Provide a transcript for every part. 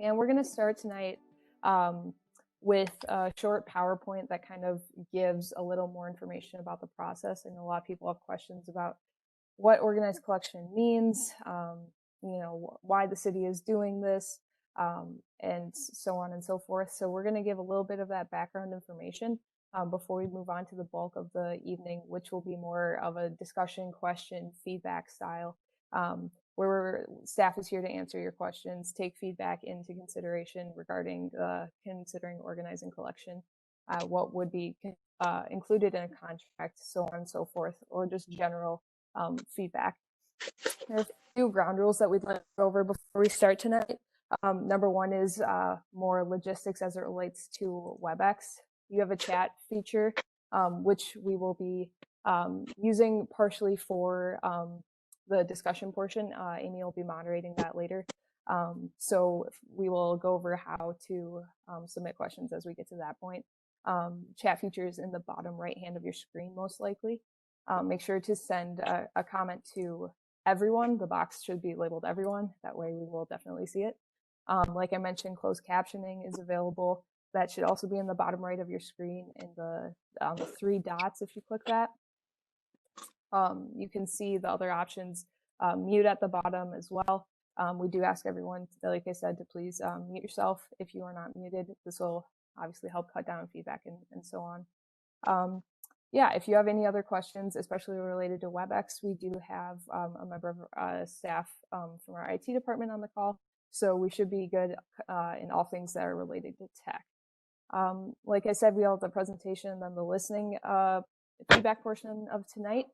And we're going to start tonight with a short PowerPoint that kind of gives a little more information about the process. I know a lot of people have questions about what organized collection means, why the city is doing this, and so on and so forth. So we're going to give a little bit of that background information before we move on to the bulk of the evening, which will be more of a discussion, question, feedback style, where staff is here to answer your questions, take feedback into consideration regarding considering organizing collection, what would be included in a contract, so on and so forth, or just general feedback. There are a few ground rules that we'd like to go over before we start tonight. Number one is more logistics as it relates to WebEx. You have a chat feature, which we will be using partially for the discussion portion. Amy will be moderating that later. So we will go over how to submit questions as we get to that point. Chat features in the bottom right hand of your screen, most likely. Make sure to send a comment to everyone. The box should be labeled everyone. That way we will definitely see it. Like I mentioned, closed captioning is available. That should also be in the bottom right of your screen in the three dots. If you click that, you can see the other options. Mute at the bottom as well. We do ask everyone, like I said, to please mute yourself if you are not muted. This will obviously help cut down feedback and so on. Yeah, if you have any other questions, especially related to WebEx, we do have a member of staff from our IT department on the call, so we should be good in all things that are related to tech. Like I said, we all have the presentation and then the listening feedback portion of tonight.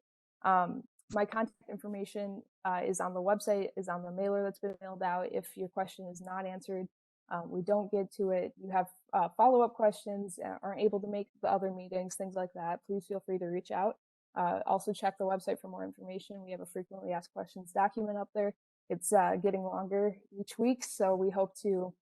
My contact information is on the website, is on the mailer that's been mailed out. If your question is not answered, we don't get to it, you have follow-up questions, aren't able to make the other meetings, things like that, please feel free to reach out. Also check the website for more information. We have a frequently asked questions document up there. It's getting longer each week, so we hope to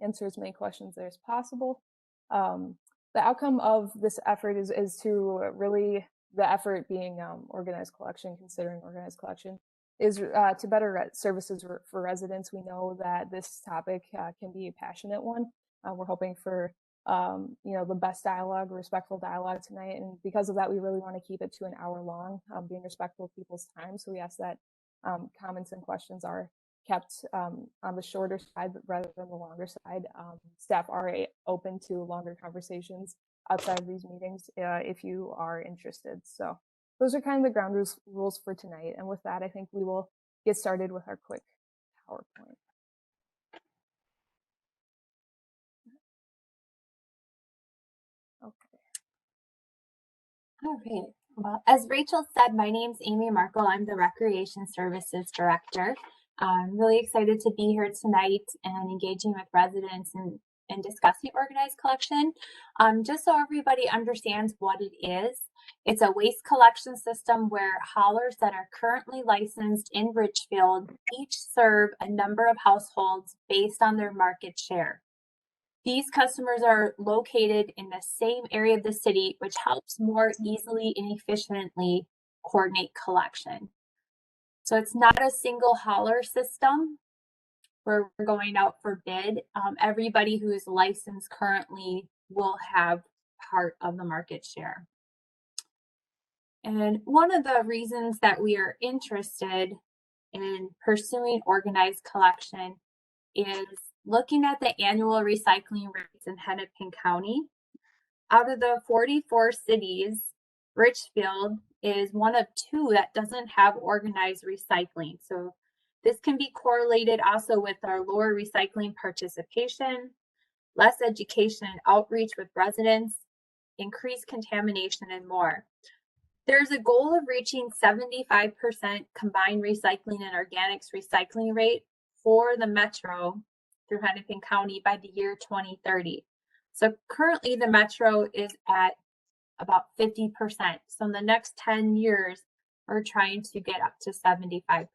answer as many questions there as possible. The outcome of this effort is to really, the effort being organized collection, considering organized collection, is to better services for residents. We know that this topic can be a passionate one. We're hoping for the best dialogue, respectful dialogue tonight, and because of that, we really want to keep it to an hour long, being respectful of people's time. So we ask that comments and questions are kept on the shorter side rather than the longer side. Staff are open to longer conversations outside of these meetings if you are interested. So those are kind of the ground rules for tonight. And with that, I think we will get started with our quick PowerPoint. Okay. All right. Well, as Rachel said, my name's Amy Markle. I'm the Recreation Services Director. I'm really excited to be here tonight and engaging with residents and discussing organized collection. Just so everybody understands what it is, it's a waste collection system where haulers that are currently licensed in Richfield each serve a number of households based on their market share. These customers are located in the same area of the city, which helps more easily and efficiently coordinate collection. So it's not a single hauler system where we're going out for bid. Everybody who is licensed currently will have part of the market share. And one of the reasons that we are interested in pursuing organized collection is looking at the annual recycling rates in Hennepin County. Out of the 44 cities, Richfield is one of two that doesn't have organized recycling. So this can be correlated also with our lower recycling participation, less education and outreach with residents, increased contamination, and more. There's a goal of reaching 75% combined recycling and organics recycling rate for the metro through Hennepin County by the year 2030. So currently the metro is at about 50%. So in the next 10 years, we're trying to get up to 75%.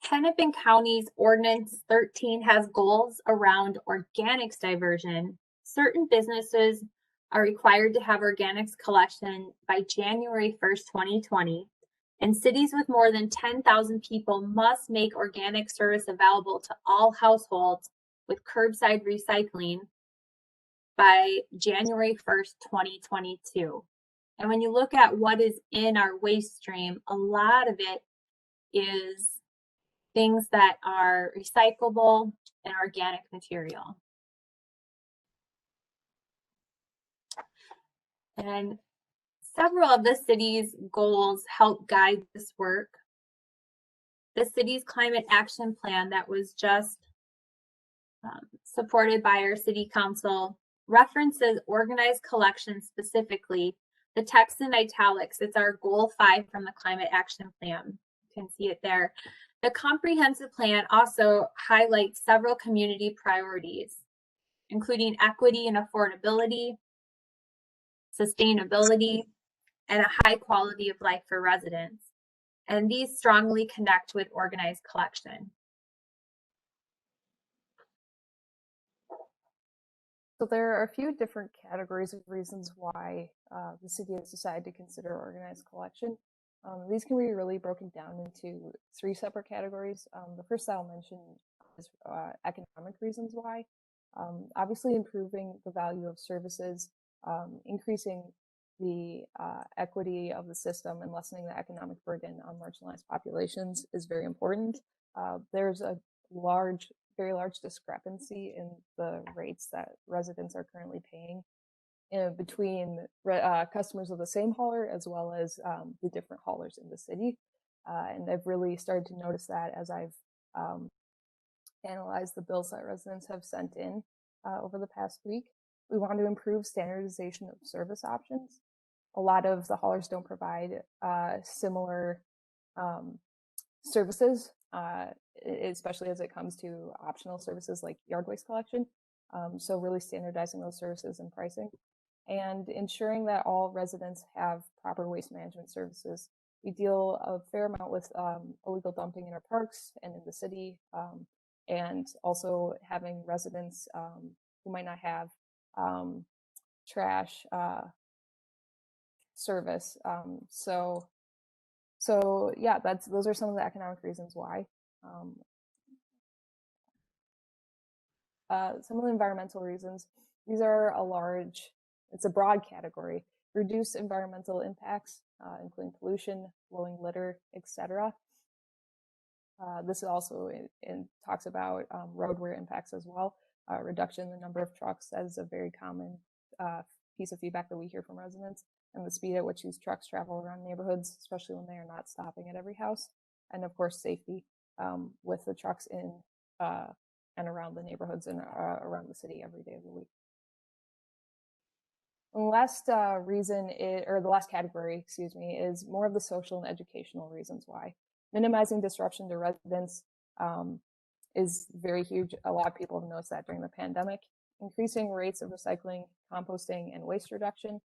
Hennepin County's Ordinance 13 has goals around organics diversion. Certain businesses are required to have organics collection by January 1st, 2020. And cities with more than 10,000 people must make organic service available to all households with curbside recycling by January 1st, 2022. And when you look at what is in our waste stream, a lot of it is things that are recyclable and organic material. And several of the city's goals help guide this work. The city's climate action plan that was just supported by our city council references organized collection specifically. The text in italics, it's our goal 5 from the climate action plan. You can see it there. The comprehensive plan also highlights several community priorities, including equity and affordability, sustainability, and a high quality of life for residents. And these strongly connect with organized collection. So there are a few different categories of reasons why the city has decided to consider organized collection. These can be really broken down into 3 separate categories. The first I'll mention is economic reasons why. Obviously, improving the value of services, increasing the equity of the system, and lessening the economic burden on marginalized populations is very important. There's a very large discrepancy in the rates that residents are currently paying between customers of the same hauler as well as the different haulers in the city. And I've really started to notice that as I've analyzed the bills that residents have sent in over the past week. We want to improve standardization of service options. A lot of the haulers don't provide similar services, especially as it comes to optional services like yard waste collection. So really standardizing those services and pricing, and ensuring that all residents have proper waste management services. We deal a fair amount with illegal dumping in our parks and in the city, and also having residents who might not have trash service. So yeah, those are some of the economic reasons why. Some of the environmental reasons, these are it's a broad category. Reduce environmental impacts, including pollution, blowing litter, etc. This also talks about road wear impacts as well. Reduction in the number of trucks, that is a very common piece of feedback that we hear from residents, and the speed at which these trucks travel around neighborhoods, especially when they are not stopping at every house. And of course, safety with the trucks in and around the neighborhoods and around the city every day of the week. And the last the last category, is more of the social and educational reasons why. Minimizing disruption to residents is very huge. A lot of people have noticed that during the pandemic. Increasing rates of recycling, composting, and waste reduction.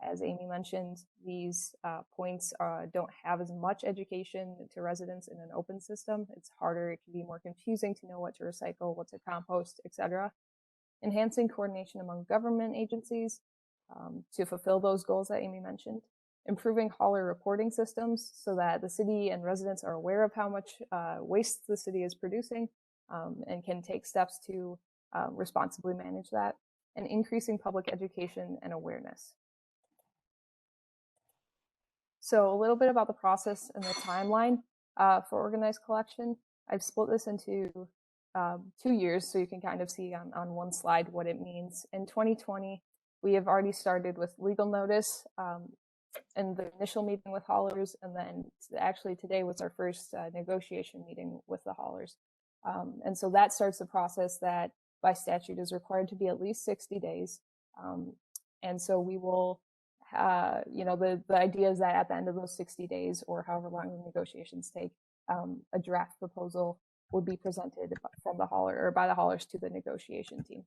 As Amy mentioned, these points don't have as much education to residents in an open system. It's harder, it can be more confusing to know what to recycle, what to compost, etc. Enhancing coordination among government agencies to fulfill those goals that Amy mentioned. Improving hauler reporting systems so that the city and residents are aware of how much waste the city is producing and can take steps to responsibly manage that. And increasing public education and awareness. So a little bit about the process and the timeline for organized collection. I've split this into 2 years, so you can kind of see on one slide what it means. In 2020, we have already started with legal notice and the initial meeting with haulers, and then actually today was our first negotiation meeting with the haulers. And so that starts the process that by statute is required to be at least 60 days. And so we will the idea is that at the end of those 60 days, or however long the negotiations take, a draft proposal would be presented from the hauler or by the haulers to the negotiation team.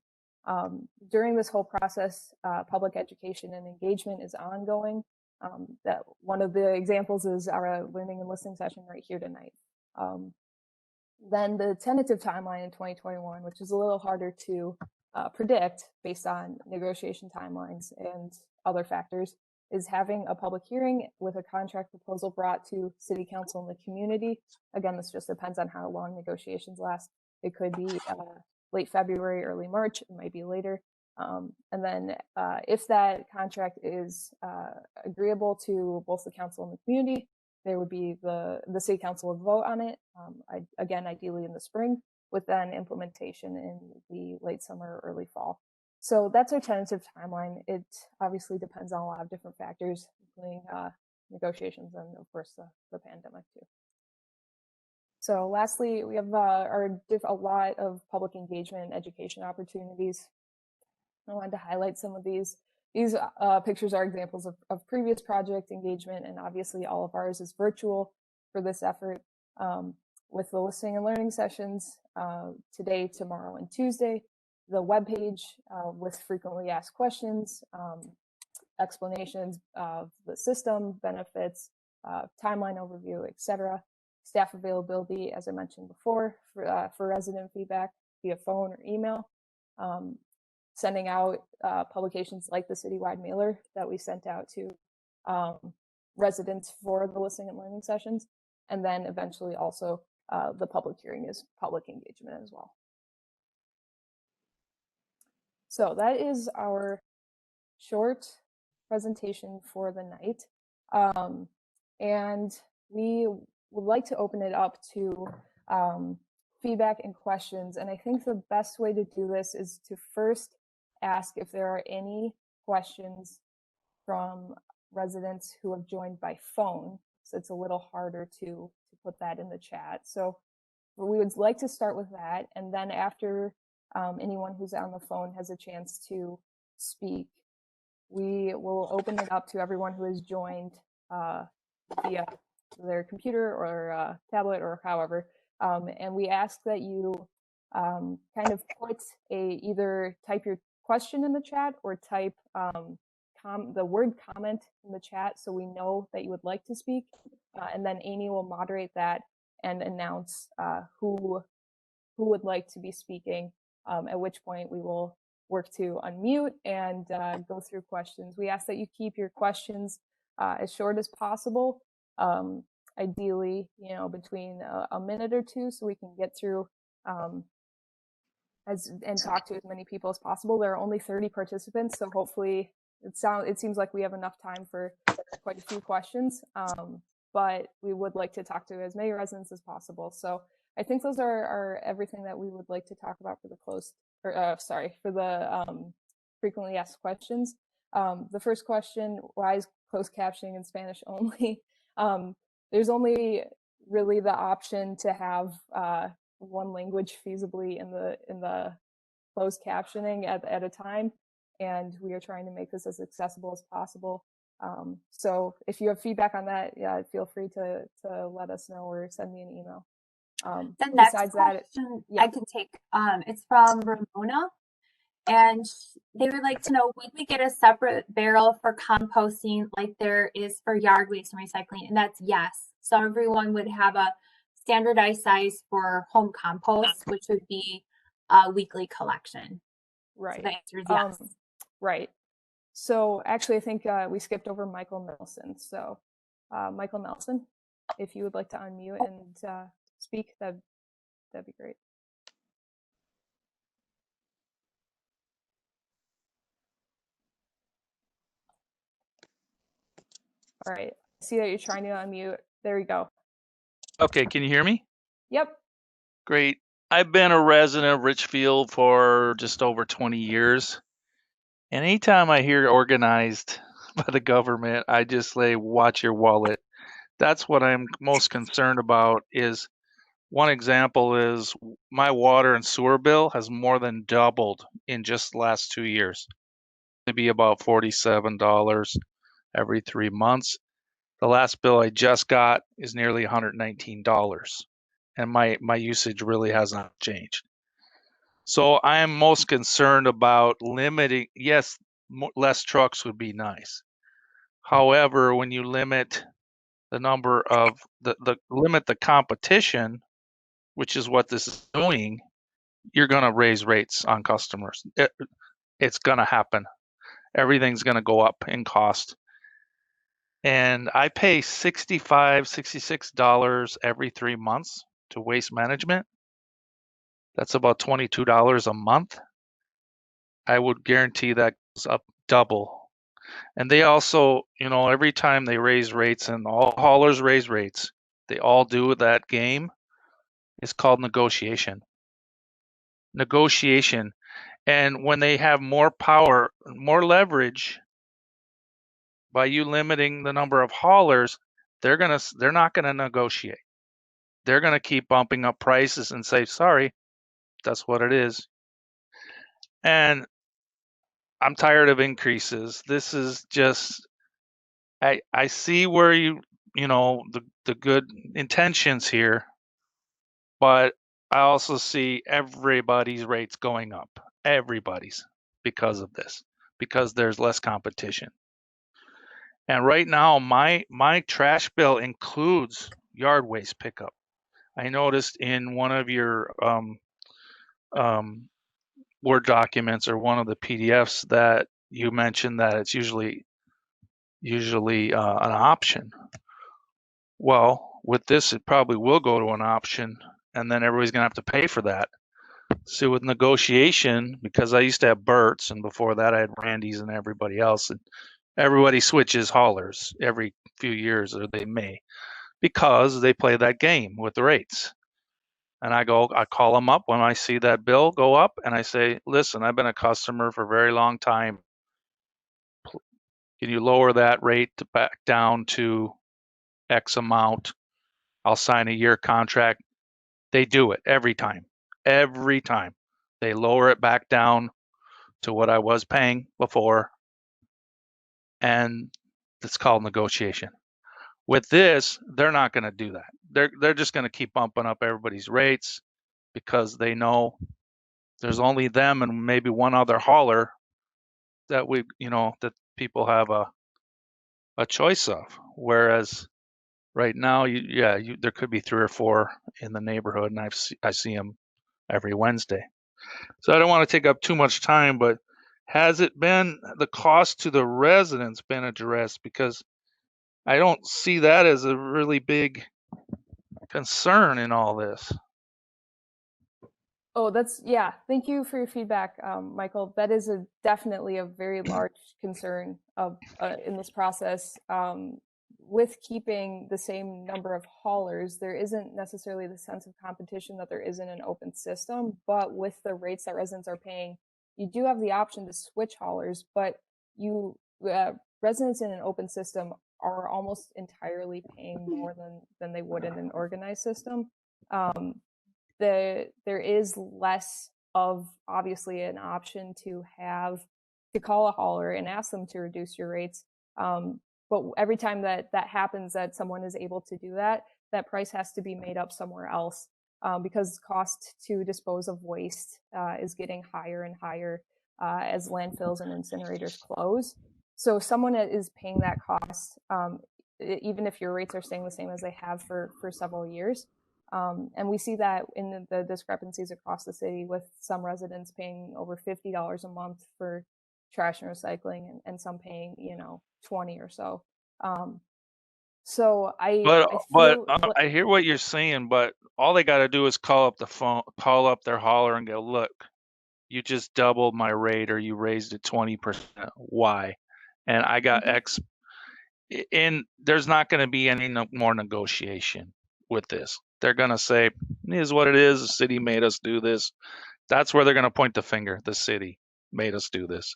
During this whole process, public education and engagement is ongoing. That one of the examples is our learning and listening session right here tonight. Then the tentative timeline in 2021, which is a little harder to predict based on negotiation timelines and other factors, is having a public hearing with a contract proposal brought to City Council and the community. Again, this just depends on how long negotiations last. It could be late February, early March. It might be later. And then if that contract is agreeable to both the council and the community, there would be the city council would vote on it, again, ideally in the spring, with then implementation in the late summer or early fall. So that's our tentative timeline. It obviously depends on a lot of different factors, including negotiations and, of course, the pandemic too. So lastly, we have a lot of public engagement and education opportunities. I wanted to highlight some of these. These pictures are examples of previous project engagement, and obviously all of ours is virtual for this effort, with the listening and learning sessions today, tomorrow, and Tuesday. The webpage with frequently asked questions, explanations of the system, benefits, timeline overview, etc. Staff availability, as I mentioned before, for resident feedback via phone or email. Sending out publications like the citywide mailer that we sent out to residents for the listening and learning sessions. And then eventually also the public hearing is public engagement as well. So that is our short presentation for the night. And we would like to open it up to feedback and questions. And I think the best way to do this is to first ask if there are any questions from residents who have joined by phone. So it's a little harder to put that in the chat. So we would like to start with that. And then after anyone who's on the phone has a chance to speak, we will open it up to everyone who has joined via their computer or tablet or however. And we ask that you kind of put either type your question in the chat or type the word comment in the chat so we know that you would like to speak. And then Amy will moderate that and announce who would like to be speaking, at which point we will work to unmute and go through questions. We ask that you keep your questions as short as possible, ideally, between a minute or two, so we can get through and talk to as many people as possible. There are only 30 participants, so hopefully it seems like we have enough time for quite a few questions, but we would like to talk to as many residents as possible. So I think those are everything that we would like to talk about for the frequently asked questions. The first question: why is closed captioning in Spanish only? There's only really the option to have one language feasibly in the closed captioning at a time, and we are trying to make this as accessible as possible. So if you have feedback on that, yeah, feel free to let us know or send me an email. The next question I can take, it's from Ramona, and they would like to know, would we get a separate barrel for composting like there is for yard waste and recycling? And that's yes. So everyone would have a standardized size for home compost, which would be a weekly collection. Right. So the answer is yes. Right. So actually, I think we skipped over Michael Nelson. So Michael Nelson, if you would like to unmute and speak, that'd be great. All right. I see that you're trying to unmute. There you go. Okay, can you hear me? Yep. Great. I've been a resident of Richfield for just over 20 years. And anytime I hear organized by the government, I just say, watch your wallet. That's what I'm most concerned about. Is one example is my water and sewer bill has more than doubled in just the last 2 years. To be about $47 every 3 months. The last bill I just got is nearly $119. And my usage really has not changed. So I am most concerned about limiting. Yes, less trucks would be nice. However, when you limit the number of limit the competition, which is what this is doing, you're going to raise rates on customers. It's going to happen. Everything's going to go up in cost. And I pay $65, $66 every 3 months to waste management. That's about $22 a month. I would guarantee that goes up double. And they also, every time they raise rates, and all haulers raise rates, they all do that game. It's called negotiation. Negotiation. And when they have more power, more leverage, by you limiting the number of haulers, they're not gonna negotiate. They're gonna keep bumping up prices and say, sorry, that's what it is. And I'm tired of increases. This is just, I see where the good intentions here, but I also see everybody's rates going up. Everybody's, because of this, because there's less competition. And right now, my trash bill includes yard waste pickup. I noticed in one of your Word documents or one of the PDFs that you mentioned that it's usually an option. Well, with this, it probably will go to an option, and then everybody's gonna have to pay for that. See, with negotiation, because I used to have Burt's, and before that I had Randy's and everybody else, and everybody switches haulers every few years, or they may, because they play that game with the rates. And I call them up when I see that bill go up, and I say, listen, I've been a customer for a very long time. Can you lower that rate back down to X amount? I'll sign a year contract. They do it every time. Every time. They lower it back down to what I was paying before, and it's called negotiation. With this, they're not going to do that. They're just going to keep bumping up everybody's rates because they know there's only them and maybe one other hauler that that people have a choice of. Whereas right now, there could be 3 or 4 in the neighborhood, and I see them every Wednesday. So I don't want to take up too much time, but has it been the cost to the residents been addressed? Because I don't see that as a really big concern in all this. Oh, yeah. Thank you for your feedback, Michael. That is definitely a very large concern in this process. With keeping the same number of haulers, there isn't necessarily the sense of competition that there is in an open system. But with the rates that residents are paying, you do have the option to switch haulers. But residents in an open system are almost entirely paying more than they would in an organized system. There is less of obviously an option to call a hauler and ask them to reduce your rates. But every time that happens, that someone is able to do that, that price has to be made up somewhere else, because cost to dispose of waste is getting higher and higher as landfills and incinerators close. So someone is paying that cost, even if your rates are staying the same as they have for several years. And we see that in the discrepancies across the city, with some residents paying over $50 a month for trash and recycling, and some paying, 20 or so. So But I feel I hear what you're saying, but all they got to do is call up their hauler and go, look, you just doubled my rate, or you raised it 20%. Why? And I got X. And there's not going to be any more negotiation with this. They're going to say, it is what it is. The city made us do this. That's where they're going to point the finger. The city made us do this.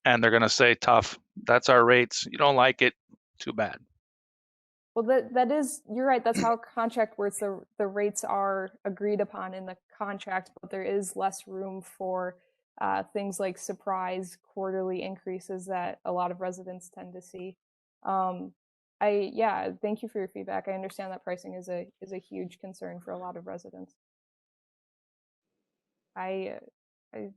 And they're going to say, tough, that's our rates. You don't like it, too bad. Well, that is, you're right. That's how contract works. The rates are agreed upon in the contract, but there is less room for things like surprise quarterly increases that a lot of residents tend to see. Thank you for your feedback. I understand that pricing is a huge concern for a lot of residents. I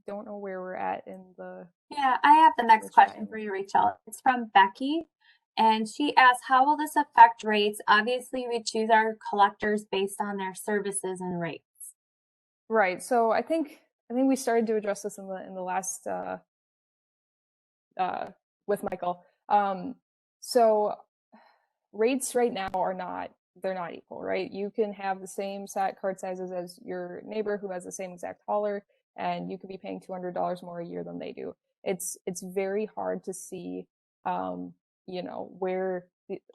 don't know where we're at in the. Yeah, I have the next question for you, Rachel. It's from Becky, and she asks, how will this affect rates? Obviously, we choose our collectors based on their services and rates. Right. So I think we started to address this in the last with Michael. So rates right now are not, they're not equal, right? You can have the same cart sizes as your neighbor who has the same exact hauler, and you could be paying $200 more a year than they do. It's very hard to see, where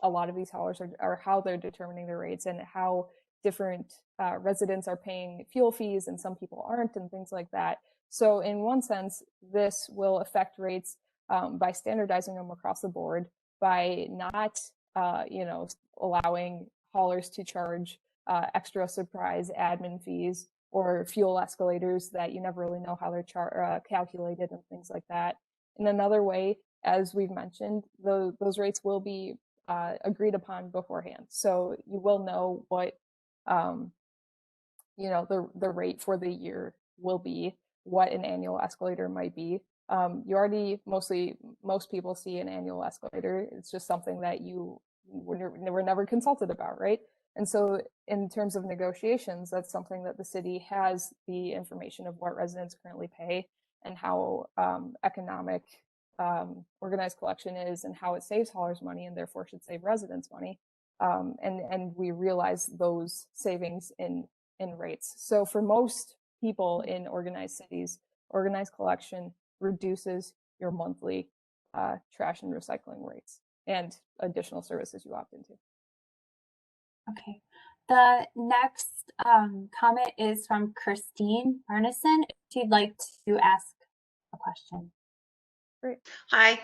a lot of these haulers are how they're determining their rates and how different residents are paying fuel fees and some people aren't and things like that. So in one sense, this will affect rates by standardizing them across the board, by not, allowing haulers to charge extra surprise admin fees or fuel escalators that you never really know how they're calculated and things like that. In another way, as we've mentioned, those rates will be agreed upon beforehand. So you will know what, the rate for the year will be, what an annual escalator might be. You already most people see an annual escalator. It's just something that you were never consulted about, right? And so in terms of negotiations, that's something that the city has the information of what residents currently pay and how economic organized collection is and how it saves haulers money and therefore should save residents money. And we realize those savings in rates. So for most people in organized cities, organized collection reduces your monthly trash and recycling rates and additional services you opt into. Okay. The next comment is from Christine Arneson. She'd like to ask a question. Great. Hi.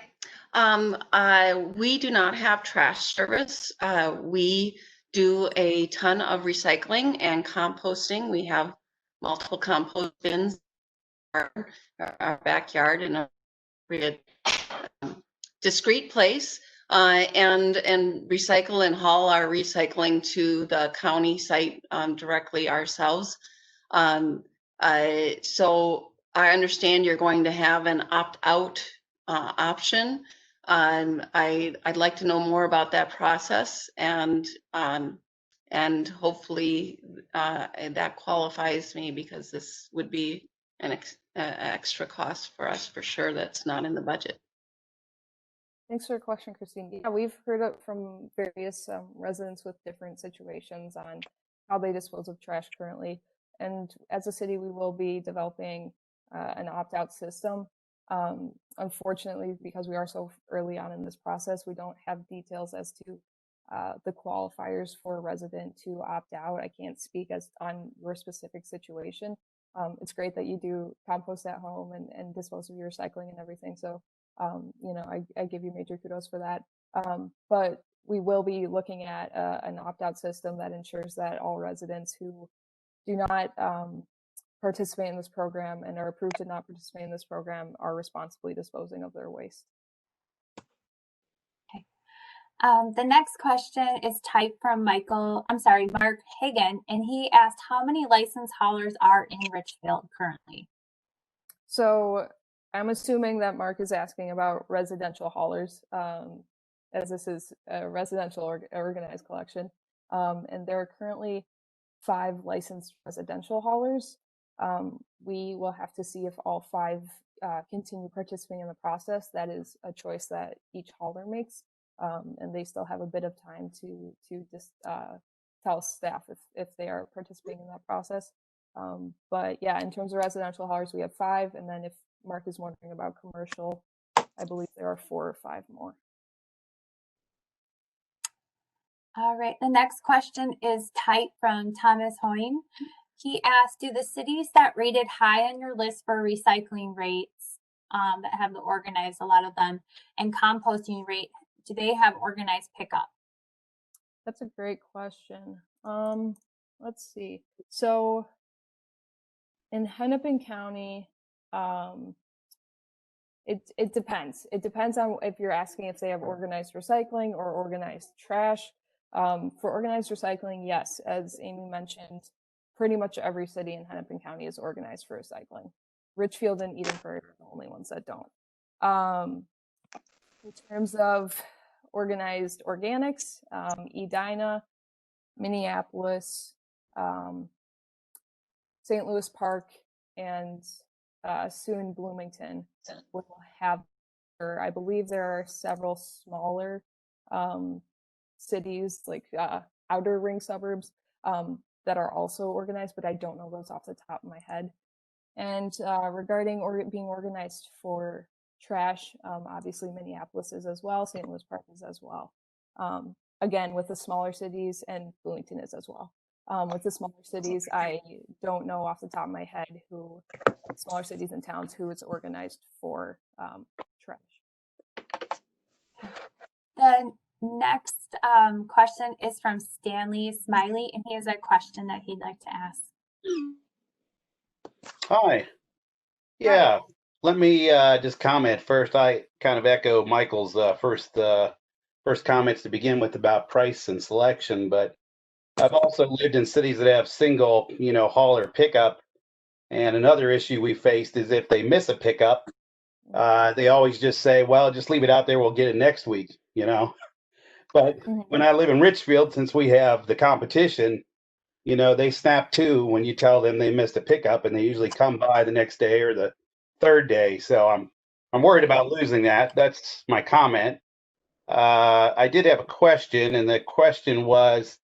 We do not have trash service. We do a ton of recycling and composting. We have multiple compost bins in our backyard in a discrete place, and recycle and haul our recycling to the county site directly ourselves. So I understand you're going to have an opt-out option. I'd like to know more about that process, and hopefully that qualifies me, because this would be an extra cost for us for sure that's not in the budget. Thanks for your question, Christine. Yeah, we've heard it from various residents with different situations on how they dispose of trash currently. And as a city, we will be developing an opt-out system. Unfortunately, because we are so early on in this process, we don't have details as to the qualifiers for a resident to opt out. I can't speak on your specific situation. It's great that you do compost at home and dispose of your recycling and everything. So I give you major kudos for that. But we will be looking at an opt-out system that ensures that all residents who do not participate in this program and are approved to not participate in this program are responsibly disposing of their waste. Okay. The next question is typed from Mark Hagan, and he asked how many licensed haulers are in Richfield currently. So I'm assuming that Mark is asking about residential haulers, as this is a residential organized collection. And there are currently 5 licensed residential haulers. We will have to see if all 5 continue participating in the process. That is a choice that each hauler makes. And they still have a bit of time to just tell staff if they are participating in that process. But yeah, in terms of residential haulers, we have 5. And then if Mark is wondering about commercial, I believe there are 4 or 5 more. All right, the next question is typed from Thomas Hoyne. He asked, do the cities that rated high on your list for recycling rates, that have the organized, a lot of them, and composting rate, do they have organized pickup? That's a great question. Let's see. So in Hennepin County, it depends. It depends on if you're asking if they have organized recycling or organized trash. For organized recycling, yes, as Amy mentioned, pretty much every city in Hennepin County is organized for recycling. Richfield and Edenburg are the only ones that don't. In terms of organized organics, Edina, Minneapolis, St. Louis Park, and soon Bloomington will have, I believe there are several smaller cities, like outer ring suburbs, that are also organized, but I don't know those off the top of my head. And regarding being organized for trash, obviously Minneapolis is as well, St. Louis Park is as well. Again, with the smaller cities, and Bloomington is as well. With the smaller cities, I don't know off the top of my head who, smaller cities and towns, who is organized for trash. The next question is from Stanley Smiley, and he has a question that he'd like to ask. Hi. Yeah, let me just comment first. I kind of echo Michael's first comments to begin with about price and selection, but I've also lived in cities that have single, hauler pickup. And another issue we faced is if they miss a pickup, they always just say, well, just leave it out there. We'll get it next week, But when I live in Richfield, since we have the competition, they snap to when you tell them they missed a pickup, and they usually come by the next day or the third day. So I'm worried about losing that. That's my comment. I did have a question, and the question was,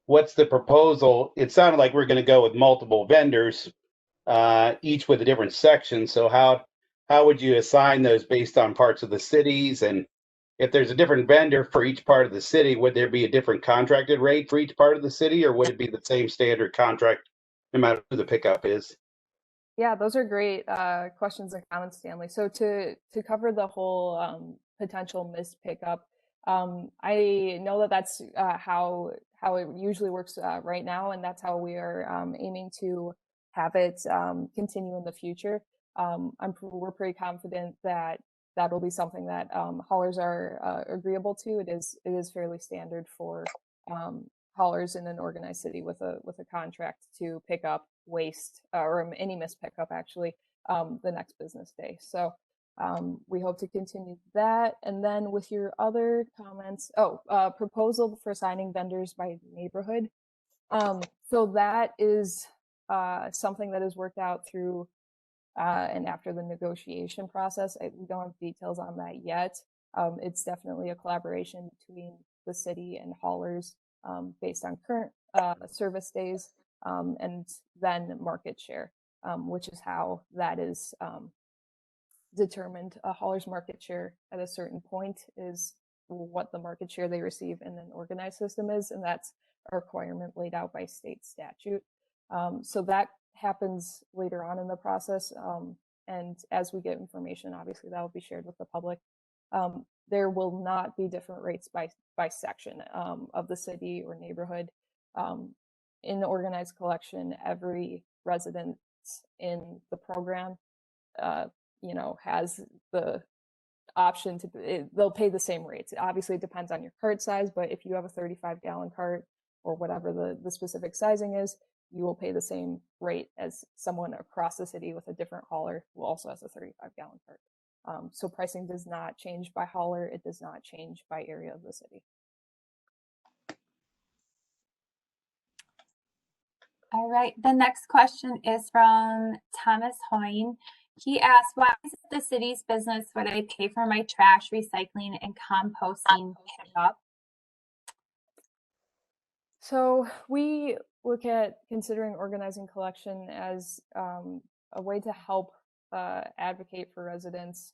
what's the proposal? It sounded like we're going to go with multiple vendors, each with a different section. So how would you assign those based on parts of the cities? And if there's a different vendor for each part of the city, would there be a different contracted rate for each part of the city, or would it be the same standard contract no matter who the pickup is? Yeah, those are great questions and comments, Stanley. So to cover the whole potential missed pickup, I know that that's how it usually works right now, and that's how we are aiming to have it continue in the future. We're pretty confident that that'll be something that haulers are agreeable to. It is fairly standard for haulers in an organized city with a contract to pick up waste or any missed pickup actually the next business day. So we hope to continue that. And then with your other comments, proposal for assigning vendors by neighborhood. So that is something that is worked out through and after the negotiation process. We don't have details on that yet. It's definitely a collaboration between the city and haulers based on current service days and then market share, which is how that is determined. A hauler's market share at a certain point is what the market share they receive in an organized system is, and that's a requirement laid out by state statute. So that happens later on in the process, and as we get information, obviously that will be shared with the public. There will not be different rates by section of the city or neighborhood. In the organized collection, every resident in the program, has the option they'll pay the same rates. Obviously, it depends on your cart size, but if you have a 35-gallon cart or whatever the specific sizing is, you will pay the same rate as someone across the city with a different hauler who also has a 35-gallon cart. So pricing does not change by hauler. It does not change by area of the city. All right, the next question is from Thomas Hoyne. He asked, why is it the city's business when I pay for my trash, recycling, and composting pickup? So we look at considering organizing collection as a way to help advocate for residents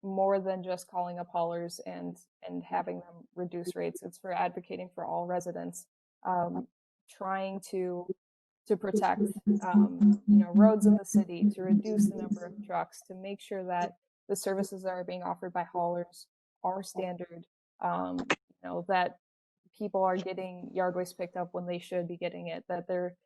more than just calling up haulers and having them reduce rates. It's for advocating for all residents, trying to protect roads in the city, to reduce the number of trucks, to make sure that the services that are being offered by haulers are standard, that people are getting yard waste picked up when they should be getting it, that they're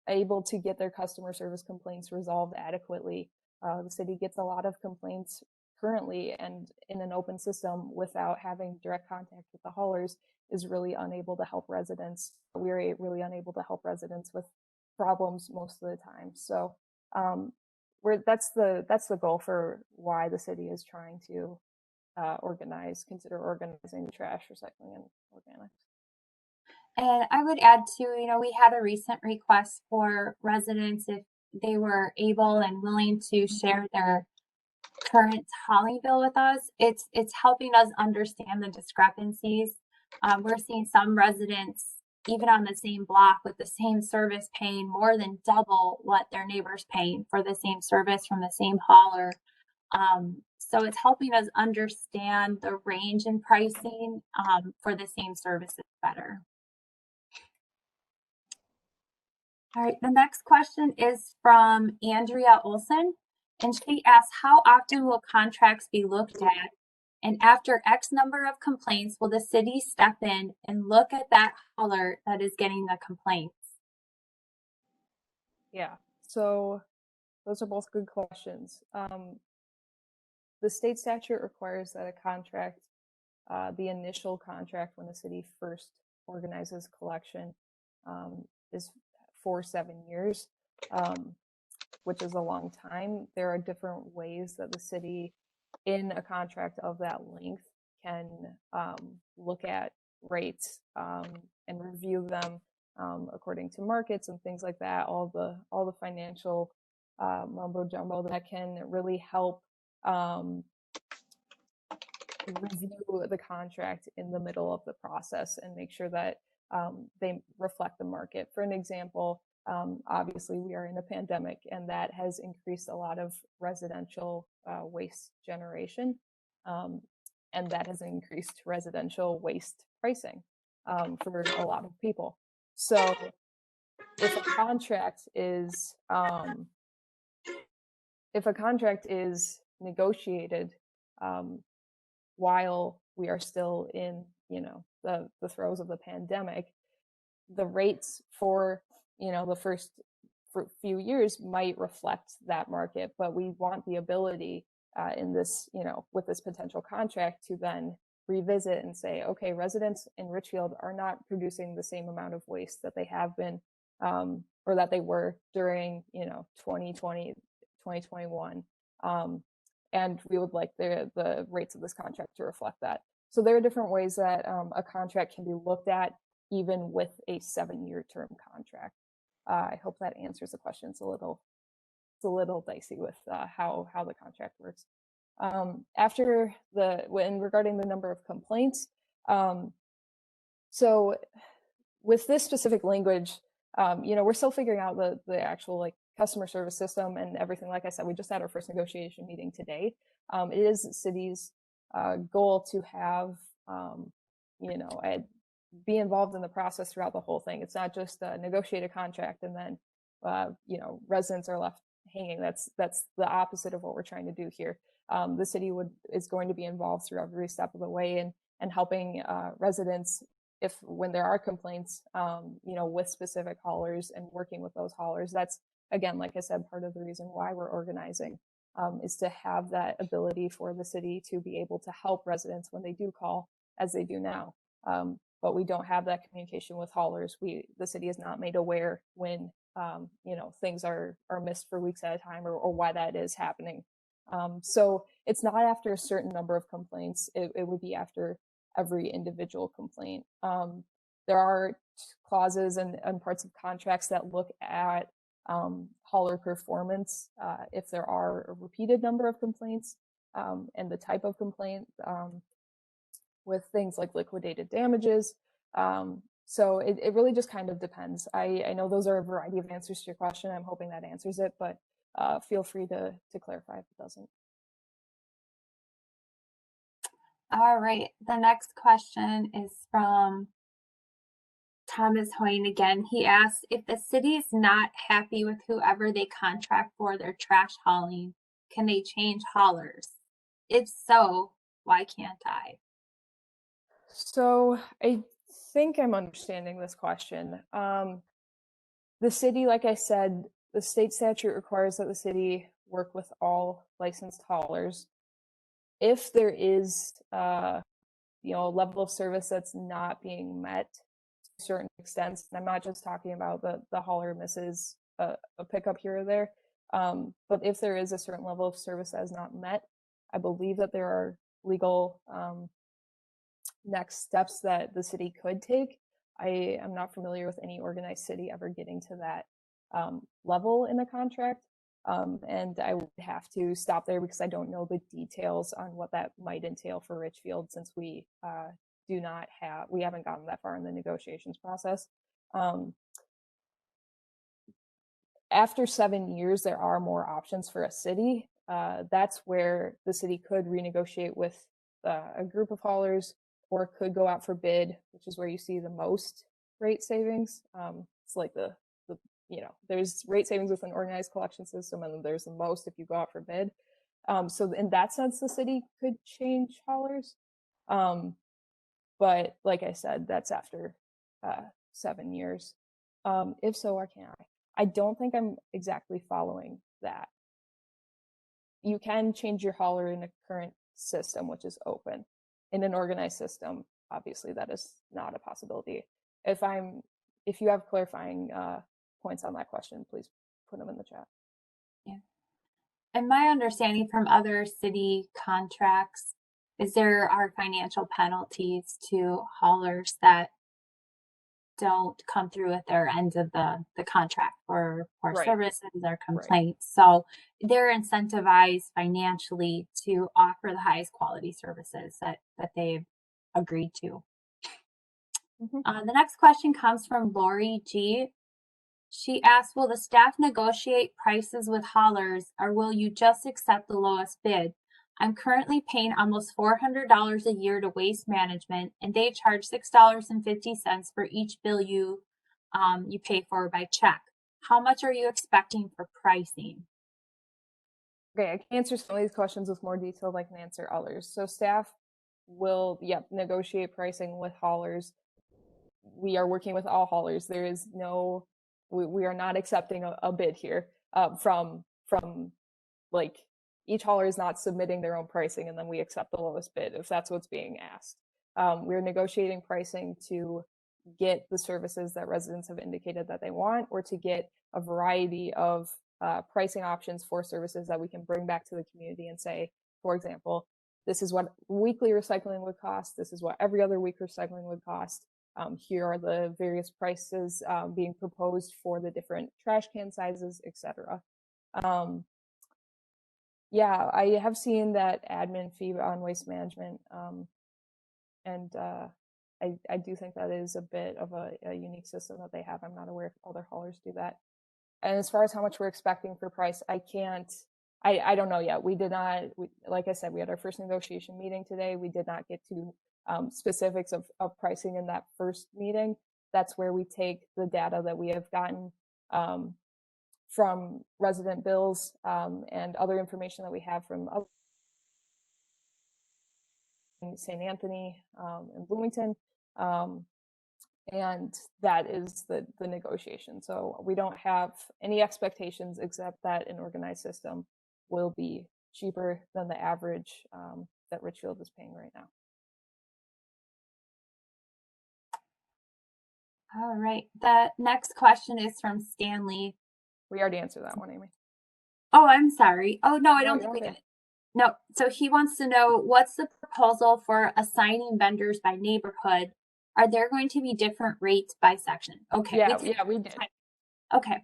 able to get their customer service complaints resolved adequately. The city gets a lot of complaints currently, and in an open system without having direct contact with the haulers is really unable to help residents. We're really unable to help residents with problems most of the time. So that's the goal for why the city is trying to consider organizing the trash, recycling, and organics. And I would add too, we had a recent request for residents if they were able and willing to share their current hauling bill with us, it's helping us understand the discrepancies. We're seeing some residents, even on the same block with the same service, paying more than double what their neighbor's paying for the same service from the same hauler. So it's helping us understand the range in pricing for the same services better. All right, the next question is from Andrea Olson, and she asks, how often will contracts be looked at? And after X number of complaints, will the city step in and look at that hauler that is getting the complaints? Yeah, so those are both good questions. The state statute requires that a contract, the initial contract when the city first organizes collection, is for 7 years, which is a long time. There are different ways that the city, in a contract of that length, can look at rates and review them according to markets and things like that. All the financial mumbo jumbo that can really help review the contract in the middle of the process and make sure that they reflect the market. For an example, obviously we are in a pandemic, and that has increased a lot of residential waste generation, and that has increased residential waste pricing for a lot of people. So if a contract is negotiated while we are still in, the throes of the pandemic, the rates for, the first few years might reflect that market, but we want the ability in this, with this potential contract to then revisit and say, okay, residents in Richfield are not producing the same amount of waste that they have been, or that they were during, 2020, 2021. And we would like the rates of this contract to reflect that. So there are different ways that a contract can be looked at, even with a 7-year term contract. I hope that answers the question. It's a little dicey with how the contract works. Regarding the number of complaints, so with this specific language, we're still figuring out the actual customer service system and everything. Like I said, we just had our first negotiation meeting today. It is the city's goal to have, be involved in the process throughout the whole thing. It's not just a negotiated contract and then, residents are left hanging. That's the opposite of what we're trying to do here. The city is going to be involved through every step of the way and helping residents when there are complaints, with specific haulers and working with those haulers. That's, again, like I said, part of the reason why we're organizing, is to have that ability for the city to be able to help residents when they do call, as they do now. But we don't have that communication with haulers. The city is not made aware when, things are missed for weeks at a time, or why that is happening. So it's not after a certain number of complaints. It would be after every individual complaint. There are clauses and parts of contracts that look at hauler performance if there are a repeated number of complaints, and the type of complaint, with things like liquidated damages. So it really just kind of depends. I know those are a variety of answers to your question. I'm hoping that answers it, but feel free to clarify if it doesn't. All right, the next question is from Thomas Hoyne again. He asks, if the city is not happy with whoever they contract for their trash hauling, can they change haulers? If so, why can't I? So I think I'm understanding this question. The city, like I said, the state statute requires that the city work with all licensed haulers. If there is, a level of service that's not being met to certain extents, and I'm not just talking about the hauler misses a pickup here or there, but if there is a certain level of service that is not met, I believe that there are legal next steps that the city could take. I am not familiar with any organized city ever getting to that level in a contract, And I would have to stop there because I don't know the details on what that might entail for Richfield, since we haven't gotten that far in the negotiations process. After 7 years, there are more options for a city. That's where the city could renegotiate with a group of haulers, or could go out for bid, which is where you see the most rate savings. It's like there's rate savings with an organized collection system, and then there's the most if you go out for bid. So in that sense, the city could change haulers. But like I said, that's after 7 years. If so, why can't I? I don't think I'm exactly following that. You can change your hauler in a current system, which is open. In an organized system, obviously that is not a possibility. If you have clarifying points on that question, please put them in the chat. Yeah. And my understanding from other city contracts is there are financial penalties to haulers that don't come through at their end of the contract for Right. services or complaints. Right. So they're incentivized financially to offer the highest quality services that they've agreed to. Mm-hmm. The next question comes from Lori G. She asked, will the staff negotiate prices with haulers, or will you just accept the lowest bid? I'm currently paying almost $400 a year to Waste Management, and they charge $6.50 for each bill you pay for by check. How much are you expecting for pricing? Okay, I can answer some of these questions with more detail than I can answer others. So staff will, negotiate pricing with haulers. We are working with all haulers. There is no, we are not accepting a bid here from like, each hauler is not submitting their own pricing and then we accept the lowest bid if that's what's being asked. We're negotiating pricing to get the services that residents have indicated that they want, or to get a variety of pricing options for services that we can bring back to the community and say, for example, this is what weekly recycling would cost. This is what every other week recycling would cost. Here are the various prices being proposed for the different trash can sizes, etc. Yeah, I have seen that admin fee on Waste Management, and I do think that is a bit of a unique system that they have. I'm not aware if other haulers do that. And as far as how much we're expecting for price, I don't know yet. We did not, like I said, we had our first negotiation meeting today. We did not get to specifics of pricing in that first meeting. That's where we take the data that we have gotten from resident bills and other information that we have from St. Anthony and Bloomington. And that is the negotiation. So we don't have any expectations except that an organized system will be cheaper than the average that Richfield is paying right now. All right. The next question is from Stanley. We already answered that one, Amy. Oh, I'm sorry. Oh, no, I don't think we did. No. So he wants to know, what's the proposal for assigning vendors by neighborhood? Are there going to be different rates by section? Okay. Yeah, we did. Okay.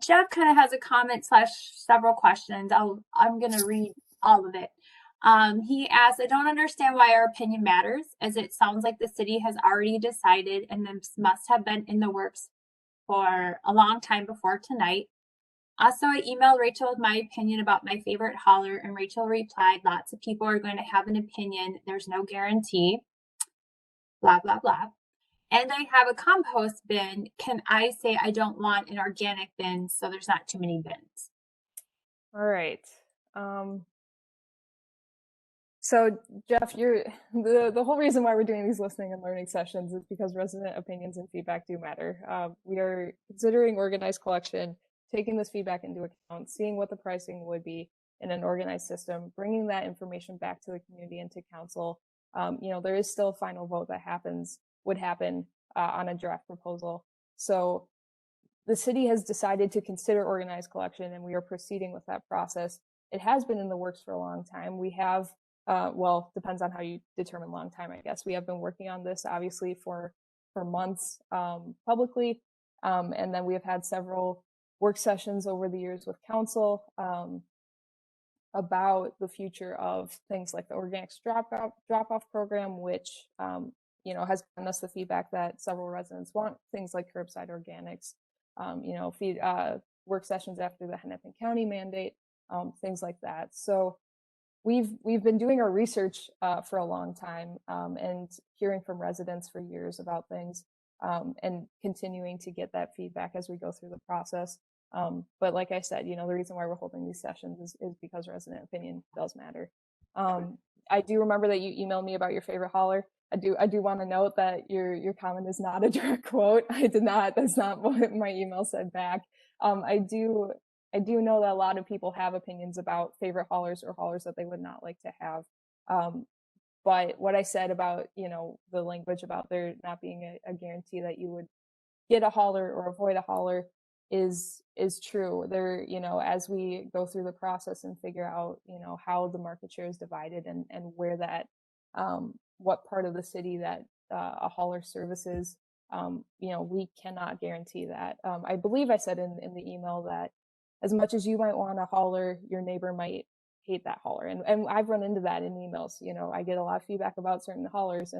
Jeff kind of has a comment / several questions. I'm going to read all of it. He asked, I don't understand why our opinion matters, as it sounds like the city has already decided and this must have been in the works for a long time before tonight. Also, I emailed Rachel with my opinion about my favorite hauler, and Rachel replied, lots of people are going to have an opinion. There's no guarantee. Blah, blah, blah. And I have a compost bin. Can I say I don't want an organic bin so there's not too many bins? All right. So Jeff, the whole reason why we're doing these listening and learning sessions is because resident opinions and feedback do matter. We are considering organized collection, taking this feedback into account, seeing what the pricing would be in an organized system, bringing that information back to the community and to council. There is still a final vote that would happen on a draft proposal. So the city has decided to consider organized collection, and we are proceeding with that process. It has been in the works for a long time. We have, depends on how you determine long time, I guess. We have been working on this, obviously, for months publicly, and then we have had several work sessions over the years with council about the future of things like the organics drop-off program, which has given us the feedback that several residents want, things like curbside organics, work sessions after the Hennepin County mandate, things like that. So we've been doing our research for a long time and hearing from residents for years about things and continuing to get that feedback as we go through the process. But like I said, the reason why we're holding these sessions is because resident opinion does matter. I do remember that you emailed me about your favorite hauler. I do want to note that your comment is not a direct quote. That's not what my email said back. I do know that a lot of people have opinions about favorite haulers or haulers that they would not like to have. But what I said about, the language about there not being a guarantee that you would get a hauler or avoid a hauler is true. There, as we go through the process and figure out, how the market share is divided and where that, what part of the city that a hauler services, we cannot guarantee that. I believe I said in the email that as much as you might want a hauler, your neighbor might hate that hauler. And I've run into that in emails. I get a lot of feedback about certain haulers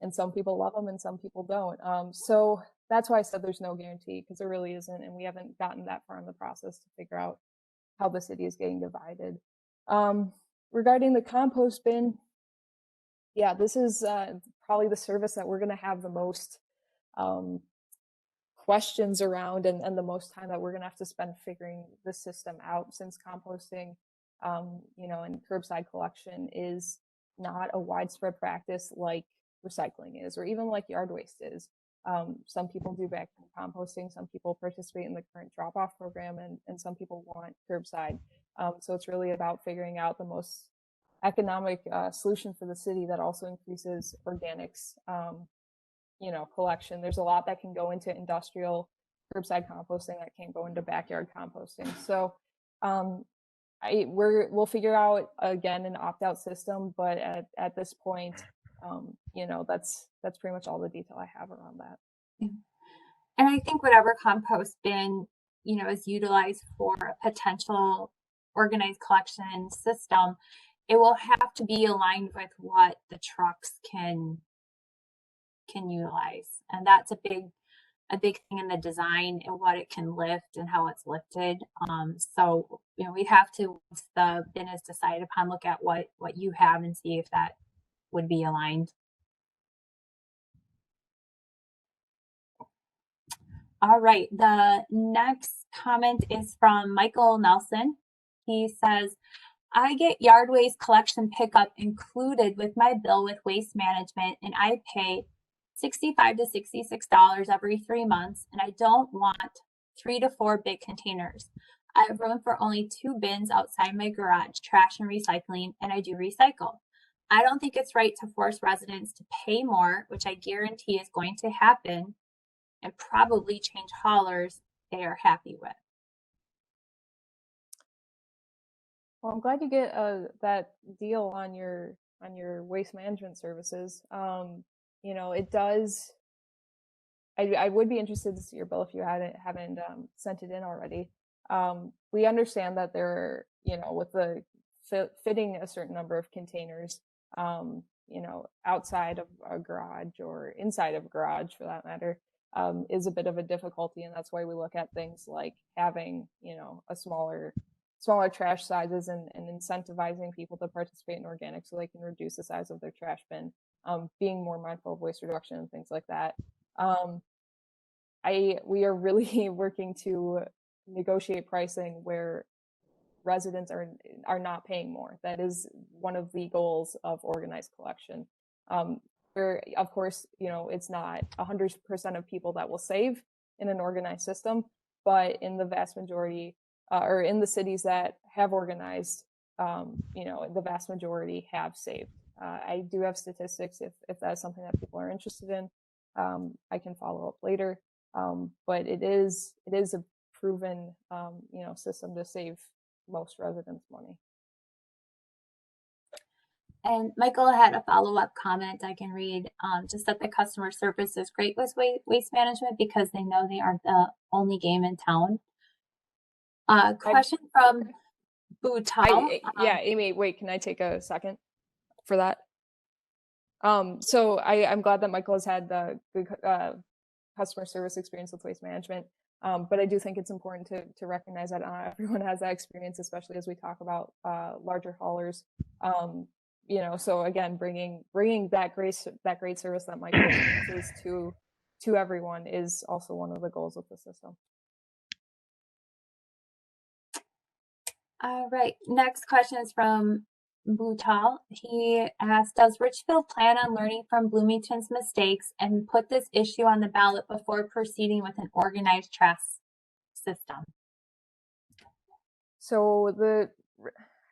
and some people love them and some people don't. So that's why I said there's no guarantee, because there really isn't. And we haven't gotten that far in the process to figure out how the city is getting divided. Regarding the compost bin, yeah, this is probably the service that we're going to have the most questions around and the most time that we're going to have to spend figuring the system out, since composting, and curbside collection is not a widespread practice like recycling is, or even like yard waste is. Some people do background composting, some people participate in the current drop-off program, and some people want curbside. So it's really about figuring out the most economic solution for the city that also increases organics, collection. There's a lot that can go into industrial curbside composting that can't go into backyard composting. So we'll figure out again an opt-out system, but at this point, that's pretty much all the detail I have around that. And I think whatever compost bin, is utilized for a potential organized collection system, it will have to be aligned with what the trucks can utilize. And that's a big thing in the design and what it can lift and how it's lifted. So, we have to, once the bin is decided upon, look at what you have and see if that would be aligned. All right, the next comment is from Michael Nelson. He says, I get yard waste collection pickup included with my bill with waste management, and I pay $65 to $66 every 3 months, and I don't want 3 to 4 big containers. I have room for only 2 bins outside my garage, trash and recycling, and I do recycle. I don't think it's right to force residents to pay more, which I guarantee is going to happen, and probably change haulers they are happy with. Well, I'm glad you get that deal on your waste management services. It does. I would be interested to see your bill if you haven't sent it in already. We understand that there, with the fitting a certain number of containers, outside of a garage or inside of a garage for that matter, is a bit of a difficulty, and that's why we look at things like having, a smaller trash sizes and incentivizing people to participate in organic so they can reduce the size of their trash bin, being more mindful of waste reduction and things like that. We are really working to negotiate pricing where residents are not paying more. That is one of the goals of organized collection. Where, of course, it's not 100% of people that will save in an organized system, but in the vast majority, or in the cities that have organized, the vast majority have saved. I do have statistics if that's something that people are interested in. I can follow up later. But it is a proven, system to save most residents money. And Michael had a follow-up comment I can read, just that the customer service is great with waste management because they know they aren't the only game in town. Question from Bhutal. Yeah, Amy, wait, can I take a second for that? So I'm glad that Michael has had the good customer service experience with waste management. But I do think it's important to recognize that not everyone has that experience, especially as we talk about larger haulers. You know, so again, bringing that great service that Michael experiences to everyone is also one of the goals of the system. All right, next question is from Bhutal. He asks, does Richfield plan on learning from Bloomington's mistakes and put this issue on the ballot before proceeding with an organized trash system? So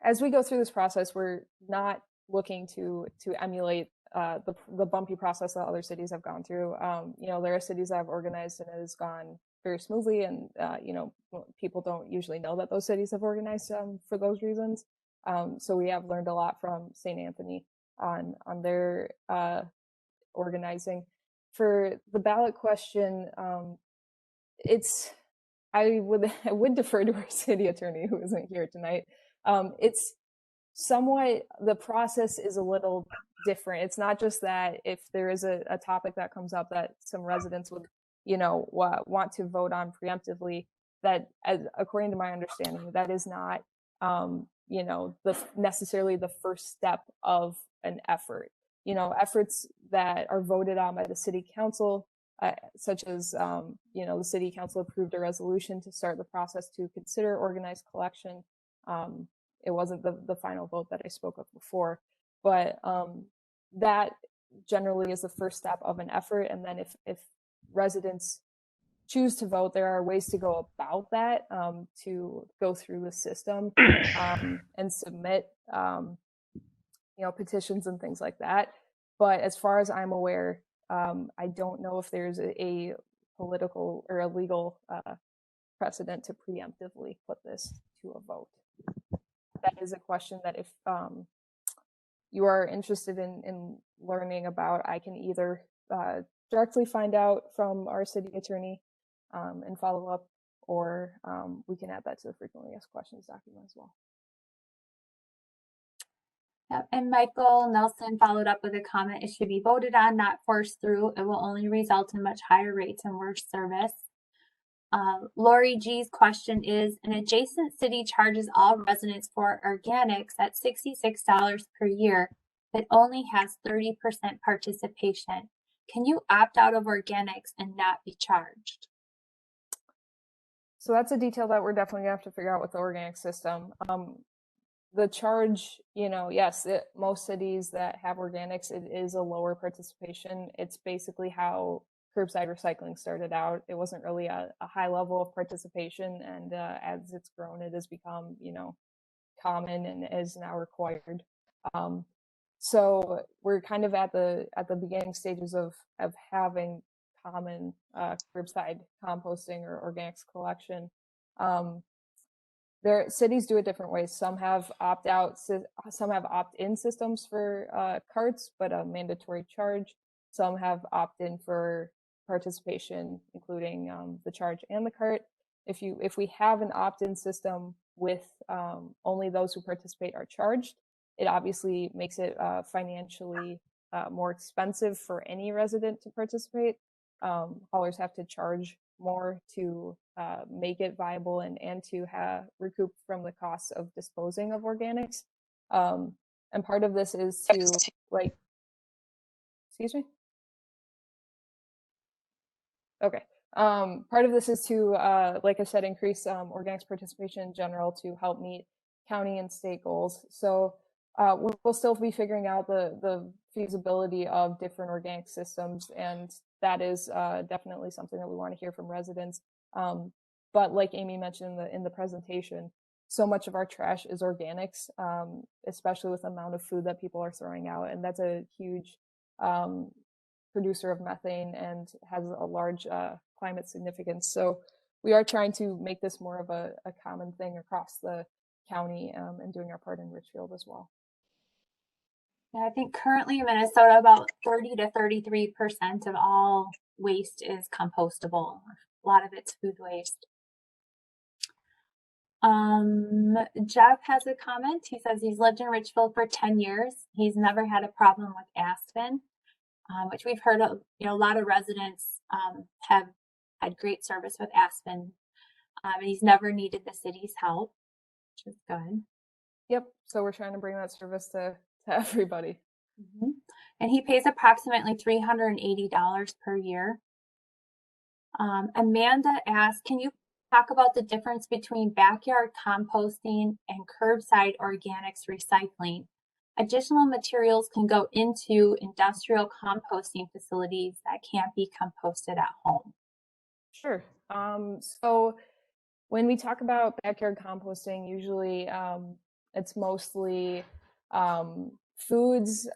as we go through this process, we're not looking to emulate the bumpy process that other cities have gone through. You know, there are cities that have organized and it has gone very smoothly, and you know, people don't usually know that those cities have organized for those reasons. So we have learned a lot from St. Anthony on their organizing. For the ballot question, I would defer to our city attorney who isn't here tonight. It's somewhat, the process is a little different. It's not just that if there is a topic that comes up that some residents would, you know, want to vote on preemptively, that according to my understanding, that is not, you know, necessarily the first step of an effort. You know, efforts that are voted on by the city council, such as, you know, the city council approved a resolution to start the process to consider organized collection. It wasn't the final vote that I spoke of before, but that generally is the first step of an effort. And then if residents choose to vote, there are ways to go about that, to go through the system and submit, you know, petitions and things like that. But as far as I'm aware, I don't know if there's a political or a legal precedent to preemptively put this to a vote. That is a question that if you are interested in learning about, I can either directly find out from our city attorney and follow up, or we can add that to the frequently asked questions document as well. And Michael Nelson followed up with a comment, it should be voted on, not forced through. It will only result in much higher rates and worse service. Lori G's question is, an adjacent city charges all residents for organics at $66 per year, but only has 30% participation. Can you opt out of organics and not be charged? So that's a detail that we're definitely gonna have to figure out with the organic system. The charge, you know, yes, most cities that have organics, it is a lower participation. It's basically how curbside recycling started out. It wasn't really a high level of participation, and as it's grown, it has become, you know, common and is now required. So we're kind of at the beginning stages of having common curbside composting or organics collection. Cities do it different ways. Some have opt-out, some have opt-in systems for carts, but a mandatory charge. Some have opt-in for participation, including the charge and the cart. If we have an opt-in system with only those who participate are charged, it obviously makes it financially more expensive for any resident to participate. Haulers have to charge more to make it viable and to recoup from the costs of disposing of organics. And part of this is to, like, excuse me? Okay. Part of this is to, like I said, increase organics participation in general to help meet county and state goals. So we'll still be figuring out the feasibility of different organic systems, and that is definitely something that we want to hear from residents. But like Amy mentioned in the presentation, so much of our trash is organics, especially with the amount of food that people are throwing out, and that's a huge producer of methane and has a large climate significance. So we are trying to make this more of a common thing across the county, and doing our part in Richfield as well. Yeah, I think currently in Minnesota, about 30 to 33% of all waste is compostable. A lot of it's food waste. Jeff has a comment. He says he's lived in Richfield for 10 years. He's never had a problem with Aspen, which we've heard of. A lot of residents have had great service with Aspen, and he's never needed the city's help, which is good. Yep. So we're trying to bring that service to everybody. Mm-hmm. And he pays approximately $380 per year. Amanda asks, can you talk about the difference between backyard composting and curbside organics recycling? Additional materials can go into industrial composting facilities that can't be composted at home. Sure. So when we talk about backyard composting, usually it's mostly foods,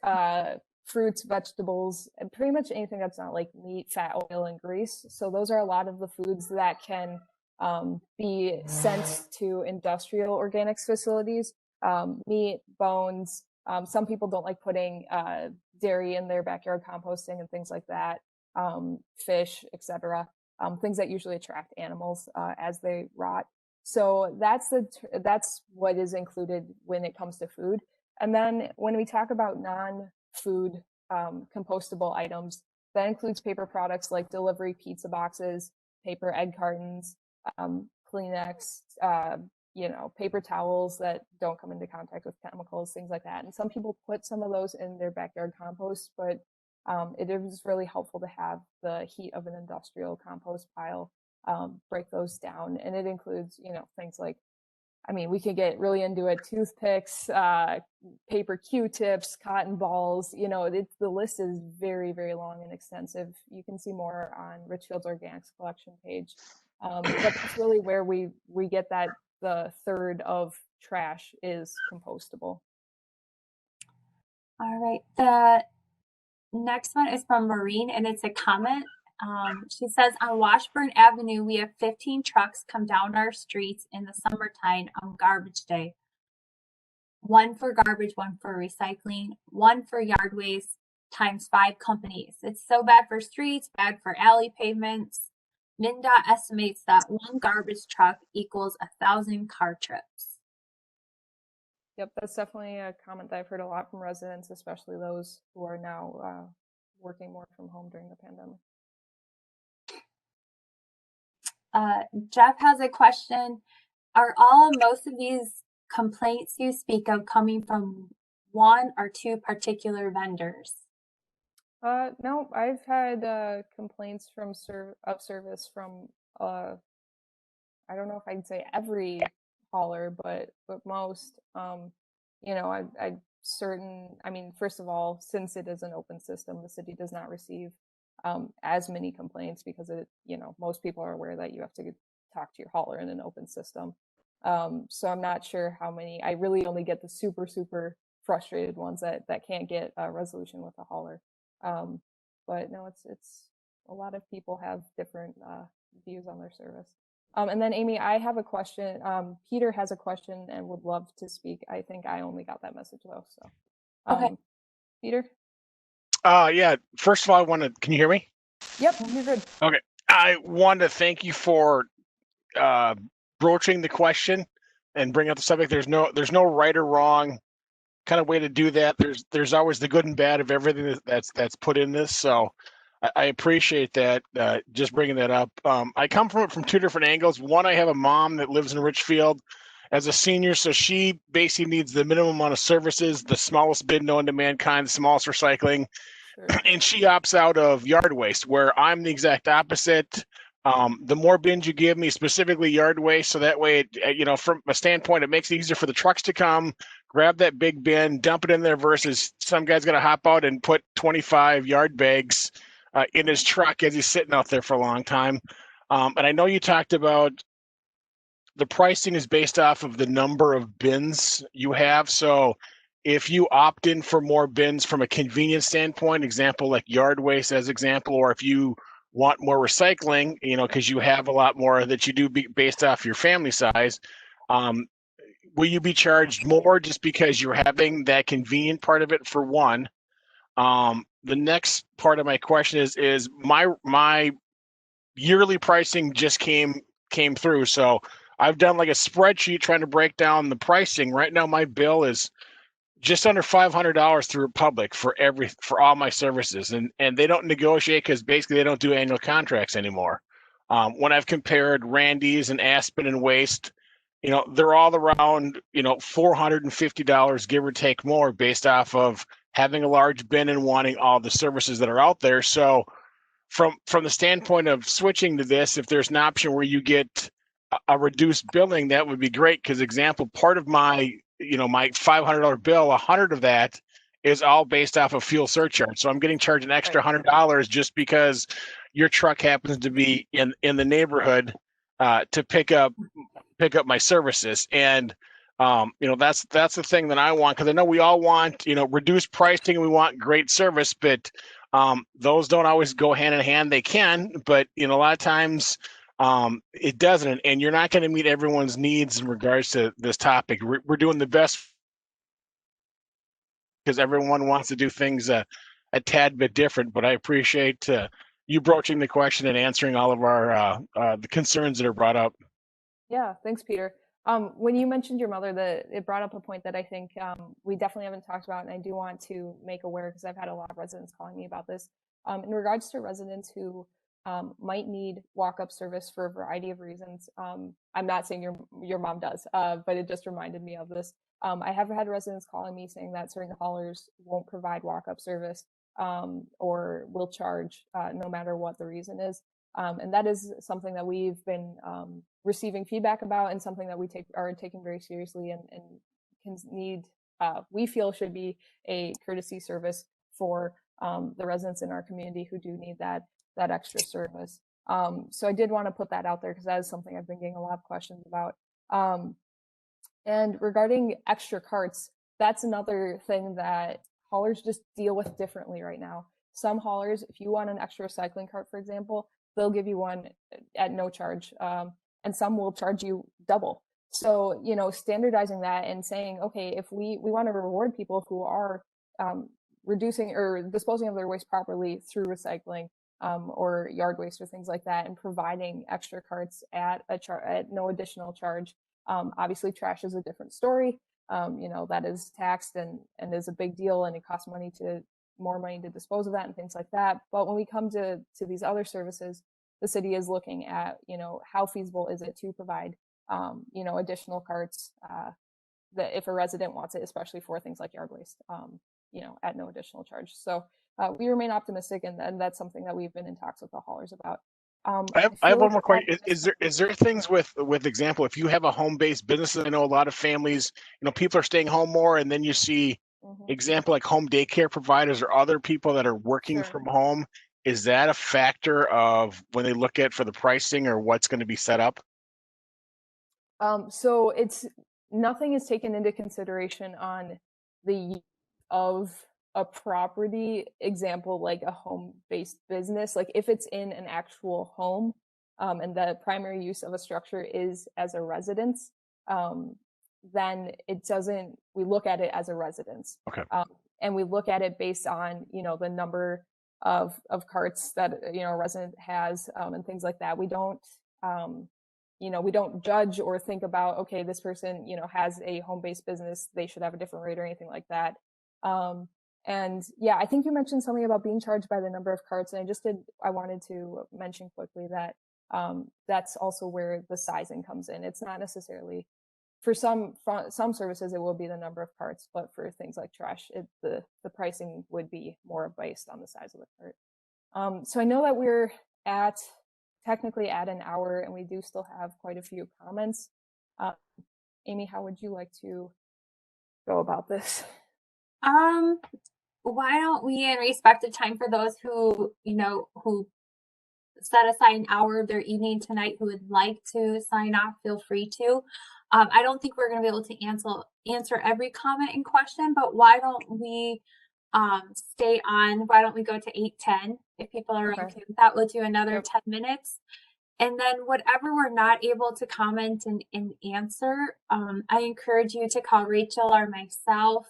fruits, vegetables, and pretty much anything that's not like meat, fat, oil, and grease. So those are a lot of the foods that can be sent to industrial organics facilities. Meat, bones. Some people don't like putting dairy in their backyard composting and things like that. Fish, etc. Things that usually attract animals as they rot. So that's what is included when it comes to food. And then when we talk about non-food compostable items, that includes paper products like delivery pizza boxes, paper egg cartons, Kleenex, paper towels that don't come into contact with chemicals, things like that. And some people put some of those in their backyard compost, but it is really helpful to have the heat of an industrial compost pile break those down. And it includes, things like, we could get really into it, toothpicks, paper Q-tips, cotton balls, the list is very, very long and extensive. You can see more on Richfield's Organics collection page. But that's really where we get that the third of trash is compostable. All right. The next one is from Maureen, and it's a comment. She says, on Washburn Avenue, we have 15 trucks come down our streets in the summertime on garbage day. One for garbage, one for recycling, one for yard waste, times 5 companies. It's so bad for streets, bad for alley pavements. MnDOT estimates that one garbage truck equals 1,000 car trips. Yep, that's definitely a comment that I've heard a lot from residents, especially those who are now working more from home during the pandemic. Jeff has a question. Are most of these complaints you speak of coming from one or two particular vendors? No, I've had complaints from service from I don't know if I'd say every hauler, but most. First of all, since it is an open system, the city does not receive as many complaints because most people are aware that you have to talk to your hauler in an open system. So I'm not sure how many. I really only get the super, super frustrated ones that can't get a resolution with a hauler. But no, it's a lot of people have different views on their service. And then Amy, I have a question. Peter has a question and would love to speak. I think I only got that message though. So, okay. Peter. Yeah. First of all, can you hear me? Yep, you're good. Okay. I want to thank you for broaching the question and bringing up the subject. There's no right or wrong kind of way to do that. There's always the good and bad of everything that's put in this. So I appreciate that. Just bringing that up. I come from it from 2 different angles. One, I have a mom that lives in Richfield as a senior, so she basically needs the minimum amount of services, the smallest bid known to mankind, the smallest recycling. Sure. And she opts out of yard waste, where I'm the exact opposite. The more bins you give me, specifically yard waste, so that way, from a standpoint, it makes it easier for the trucks to come, grab that big bin, dump it in there, versus some guy's going to hop out and put 25 yard bags in his truck as he's sitting out there for a long time. And I know you talked about the pricing is based off of the number of bins you have. So if you opt in for more bins from a convenience standpoint, example like yard waste as example, or if you want more recycling, because you have a lot more that you do based off your family size, will you be charged more just because you're having that convenient part of it, for one? The next part of my question is my yearly pricing just came through. So I've done like a spreadsheet trying to break down the pricing. Right now, my bill is just under $500 through Republic for all my services, and they don't negotiate because basically they don't do annual contracts anymore. When I've compared Randy's and Aspen and Waste, they're all around $450 give or take more based off of having a large bin and wanting all the services that are out there. So from the standpoint of switching to this, if there's an option where you get a reduced billing, that would be great. Because example, part of my my $500 bill, 100 of that is all based off of fuel surcharge. So I'm getting charged an extra $100 just because your truck happens to be in the neighborhood to pick up my services. And that's the thing that I want, because I know we all want reduced pricing and we want great service, but those don't always go hand in hand. They can, but a lot of times it doesn't, and you're not going to meet everyone's needs in regards to this topic. We're doing the best because everyone wants to do things a tad bit different, but I appreciate you broaching the question and answering all of our the concerns that are brought up. Yeah, thanks, Peter. When you mentioned your mother, it brought up a point that I think we definitely haven't talked about, and I do want to make aware because I've had a lot of residents calling me about this. In regards to residents who might need walk-up service for a variety of reasons. I'm not saying your mom does, but it just reminded me of this. I have had residents calling me saying that certain haulers won't provide walk-up service or will charge no matter what the reason is. And that is something that we've been receiving feedback about, and something that we are taking very seriously, and can need, we feel should be a courtesy service for the residents in our community who do need that extra service. So I did want to put that out there because that is something I've been getting a lot of questions about. And regarding extra carts, that's another thing that haulers just deal with differently right now. Some haulers, if you want an extra recycling cart, for example, they'll give you one at no charge, and some will charge you double. So, standardizing that and saying, okay, if we want to reward people who are reducing or disposing of their waste properly through recycling or yard waste or things like that, and providing extra carts at no additional charge. Obviously, trash is a different story. That is taxed and is a big deal, and it costs more money to dispose of that and things like that. But when we come to these other services, the city is looking at, how feasible is it to provide, additional carts that if a resident wants it, especially for things like yard waste, at no additional charge. So we remain optimistic, and that's something that we've been in talks with the haulers about. I have one more question. Is there things with example, if you have a home-based business, I know a lot of families, people are staying home more, and then you see example like home daycare providers or other people that are working from home. Is that a factor of when they look at for the pricing or what's going to be set up? So nothing is taken into consideration on the use of a property, example, like a home-based business. Like if it's in an actual home, and the primary use of a structure is as a residence, then we look at it as a residence. Okay. And we look at it based on, the number of carts that, a resident has, and things like that. We don't, we don't judge or think about, okay, this person, has a home-based business, they should have a different rate or anything like that. And yeah, I think you mentioned something about being charged by the number of carts, and I wanted to mention quickly that that's also where the sizing comes in. It's not necessarily, for some services, it will be the number of carts, but for things like trash, the pricing would be more based on the size of the cart. So I know that we're technically at an hour, and we do still have quite a few comments. Amy, how would you like to go about this? Why don't we, in respect of time for those who set aside an hour of their evening tonight who would like to sign off, feel free to. I don't think we're going to be able to answer every comment and question, but why don't we stay on? Why don't we go to 8:10 if people are okay with that? We'll do another 10 minutes. And then whatever we're not able to comment and answer, I encourage you to call Rachel or myself,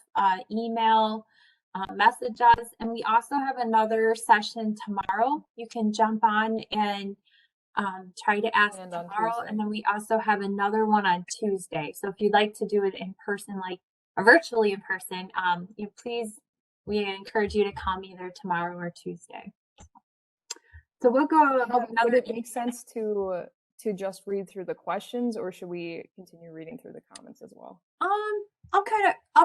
email, message us. And we also have another session tomorrow. You can jump on and try to ask And on tomorrow, Tuesday. and then we also have another one on Tuesday. So if you'd like to do it in person, like or virtually in person, please, we encourage you to come either tomorrow or Tuesday. So we'll go. Would it make sense to just read through the questions, or should we continue reading through the comments as well? I'll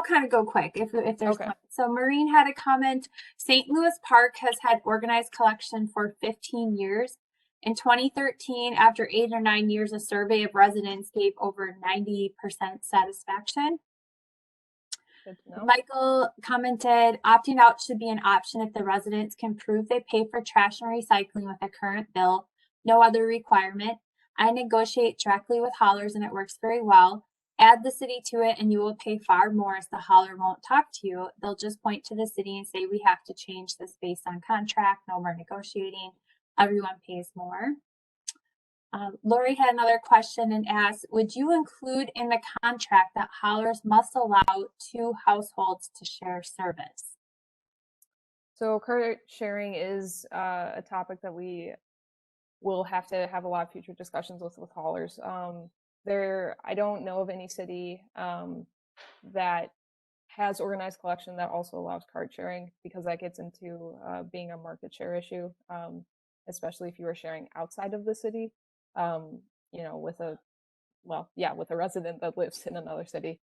kind of go quick if there's okay. So Maureen had a comment. St. Louis Park has had organized collection for 15 years. In 2013, after 8 or 9 years, a survey of residents gave over 90% satisfaction. Michael commented, opting out should be an option if the residents can prove they pay for trash and recycling with a current bill, no other requirement. I negotiate directly with haulers and it works very well. Add the city to it and you will pay far more as the hauler won't talk to you. They'll just point to the city and say, we have to change this based on contract, no more negotiating. Everyone pays more. Lori had another question and asked, would you include in the contract that haulers must allow 2 households to share service? So cart sharing is a topic that we will have to have a lot of future discussions with haulers. I don't know of any city that has organized collection that also allows cart sharing, because that gets into being a market share issue, especially if you are sharing outside of the city. With a resident that lives in another city.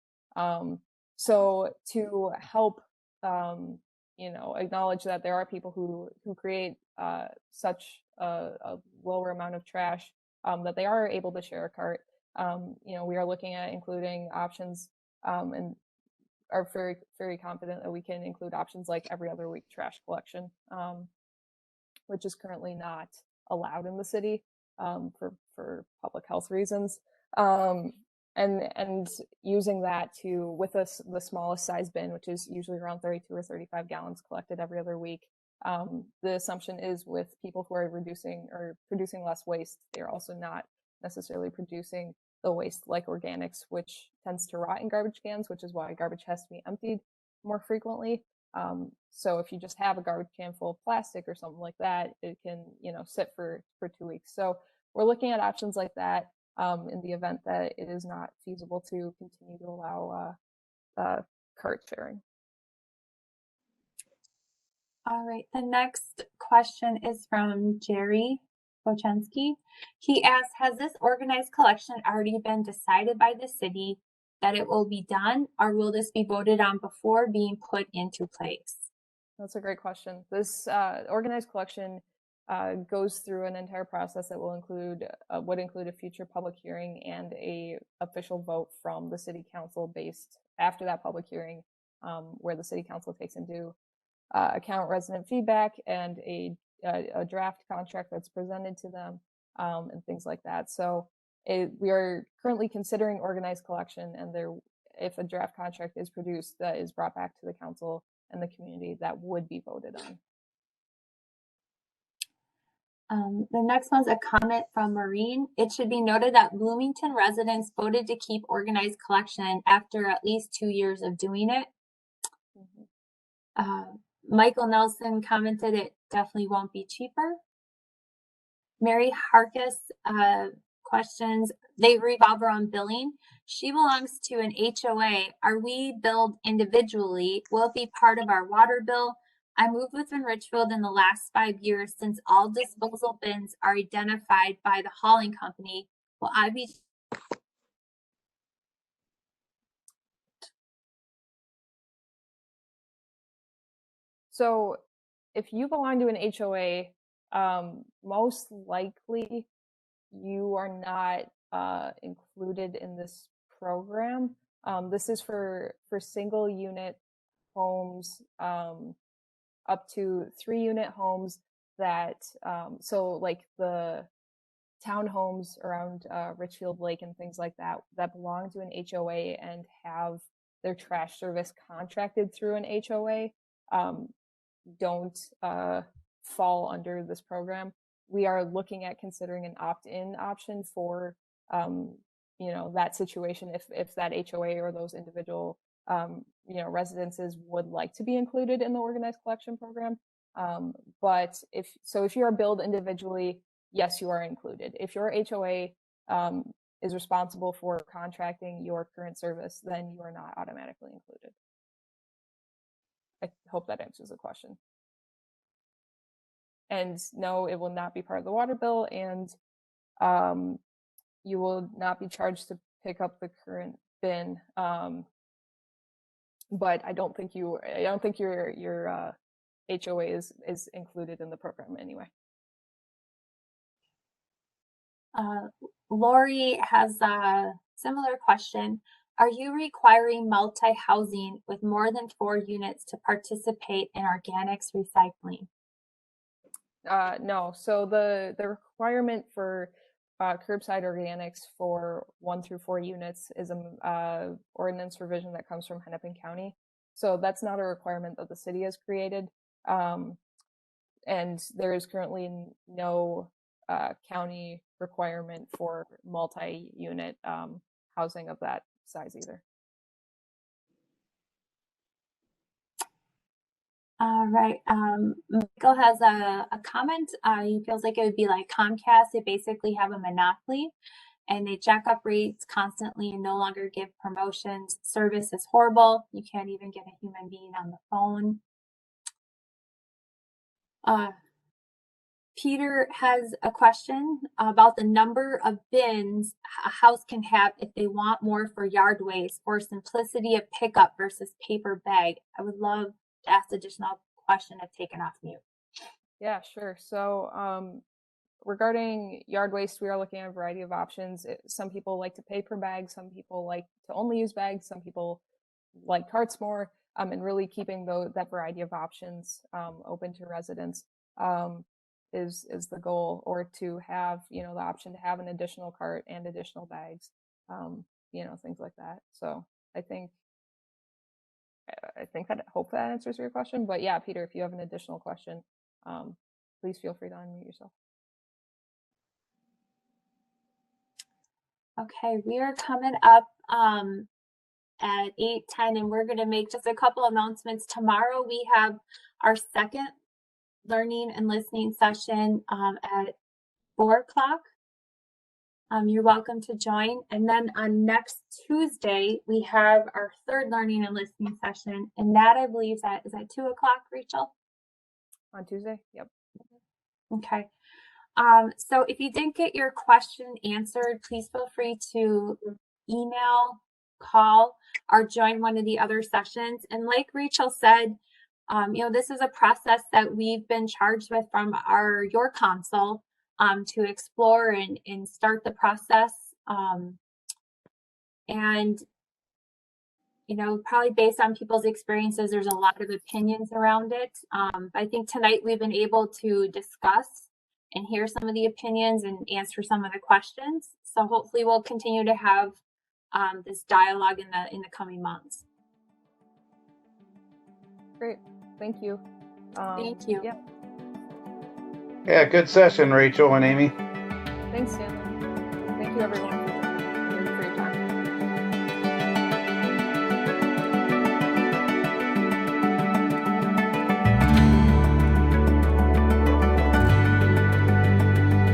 So to help, acknowledge that there are people who create such a lower amount of trash that they are able to share a cart. We are looking at including options and are very, very confident that we can include options like every other week trash collection, which is currently not allowed in the city. For public health reasons, and using that with the smallest size bin, which is usually around 32 or 35 gallons collected every other week. The assumption is with people who are reducing or producing less waste, they're also not necessarily producing the waste like organics, which tends to rot in garbage cans, which is why garbage has to be emptied more frequently. So if you just have a garbage can full of plastic or something like that, it can, sit for 2 weeks. So we're looking at options like that in the event that it is not feasible to continue to allow cart sharing. All right, the next question is from Jerry Bochensky. He asks, has this organized collection already been decided by the city that it will be done, or will this be voted on before being put into place? That's a great question. This organized collection goes through an entire process that would include a future public hearing and a official vote from the city council based after that public hearing, where the city council takes into account resident feedback and a draft contract that's presented to them, and things like that. So we are currently considering organized collection, and if a draft contract is produced that is brought back to the council and the community, that would be voted on. The next one's a comment from Maureen. It should be noted that Bloomington residents voted to keep organized collection after at least 2 years of doing it. Mm-hmm. Michael Nelson commented it definitely won't be cheaper. Mary Harkis questions, they revolve around billing. She belongs to an HOA. Are we billed individually? Will it be part of our water bill? I moved within Richfield in the last 5 years. Since all disposal bins are identified by the hauling company, will I be? So if you belong to an HOA, most likely you are not included in this program. This is for single unit homes, up to 3-unit homes that, so like the townhomes around Richfield Lake and things like that belong to an HOA and have their trash service contracted through an HOA, don't fall under this program. We are looking at considering an opt-in option for that situation if that HOA or those individual residences would like to be included in the organized collection program. But if you are billed individually, yes, you are included. If your HOA is responsible for contracting your current service, then you are not automatically included. I hope that answers the question. And no, it will not be part of the water bill, and you will not be charged to pick up the current bin. But I don't think your HOA is included in the program anyway. Lori has a similar question. Are you requiring multi-housing with more than 4 units to participate in organics recycling? No. So the requirement for curbside organics for 1 through 4 units is a ordinance revision that comes from Hennepin County. So that's not a requirement that the city has created. And there is currently no county requirement for multi-unit housing of that size either. All right. Michael has a comment. He feels like it would be like Comcast. They basically have a monopoly and they jack up rates constantly and no longer give promotions. Service is horrible. You can't even get a human being on the phone. Peter has a question about the number of bins a house can have if they want more for yard waste or simplicity of pickup versus paper bag. I would love to ask additional question if taken off mute. Yeah, sure. So regarding yard waste, we are looking at a variety of options. Some people like to pay per bag. Some people like to only use bags. Some people like carts more. And really keeping that variety of options open to residents is the goal, or to have, the option to have an additional cart and additional bags, things like that. So I think that, hope that answers your question. But yeah, Peter, if you have an additional question, please feel free to unmute yourself. Okay, we are coming up at 8:10, and we're going to make just a couple announcements. Tomorrow we have our second learning and listening session at 4 o'clock. You're welcome to join. And then on next Tuesday, we have our third learning and listening session. And that, I believe, is at 2 o'clock, Rachel? On Tuesday? Yep. Okay. So if you didn't get your question answered, please feel free to email, call, or join one of the other sessions. And like Rachel said, this is a process that we've been charged with from your council to explore and start the process. And probably based on people's experiences, there's a lot of opinions around it. I think tonight we've been able to discuss and hear some of the opinions and answer some of the questions. So hopefully we'll continue to have this dialogue in the coming months. Great. Thank you. Thank you. Yeah, good session, Rachel and Amy. Thanks, Stanley. Thank you, everyone.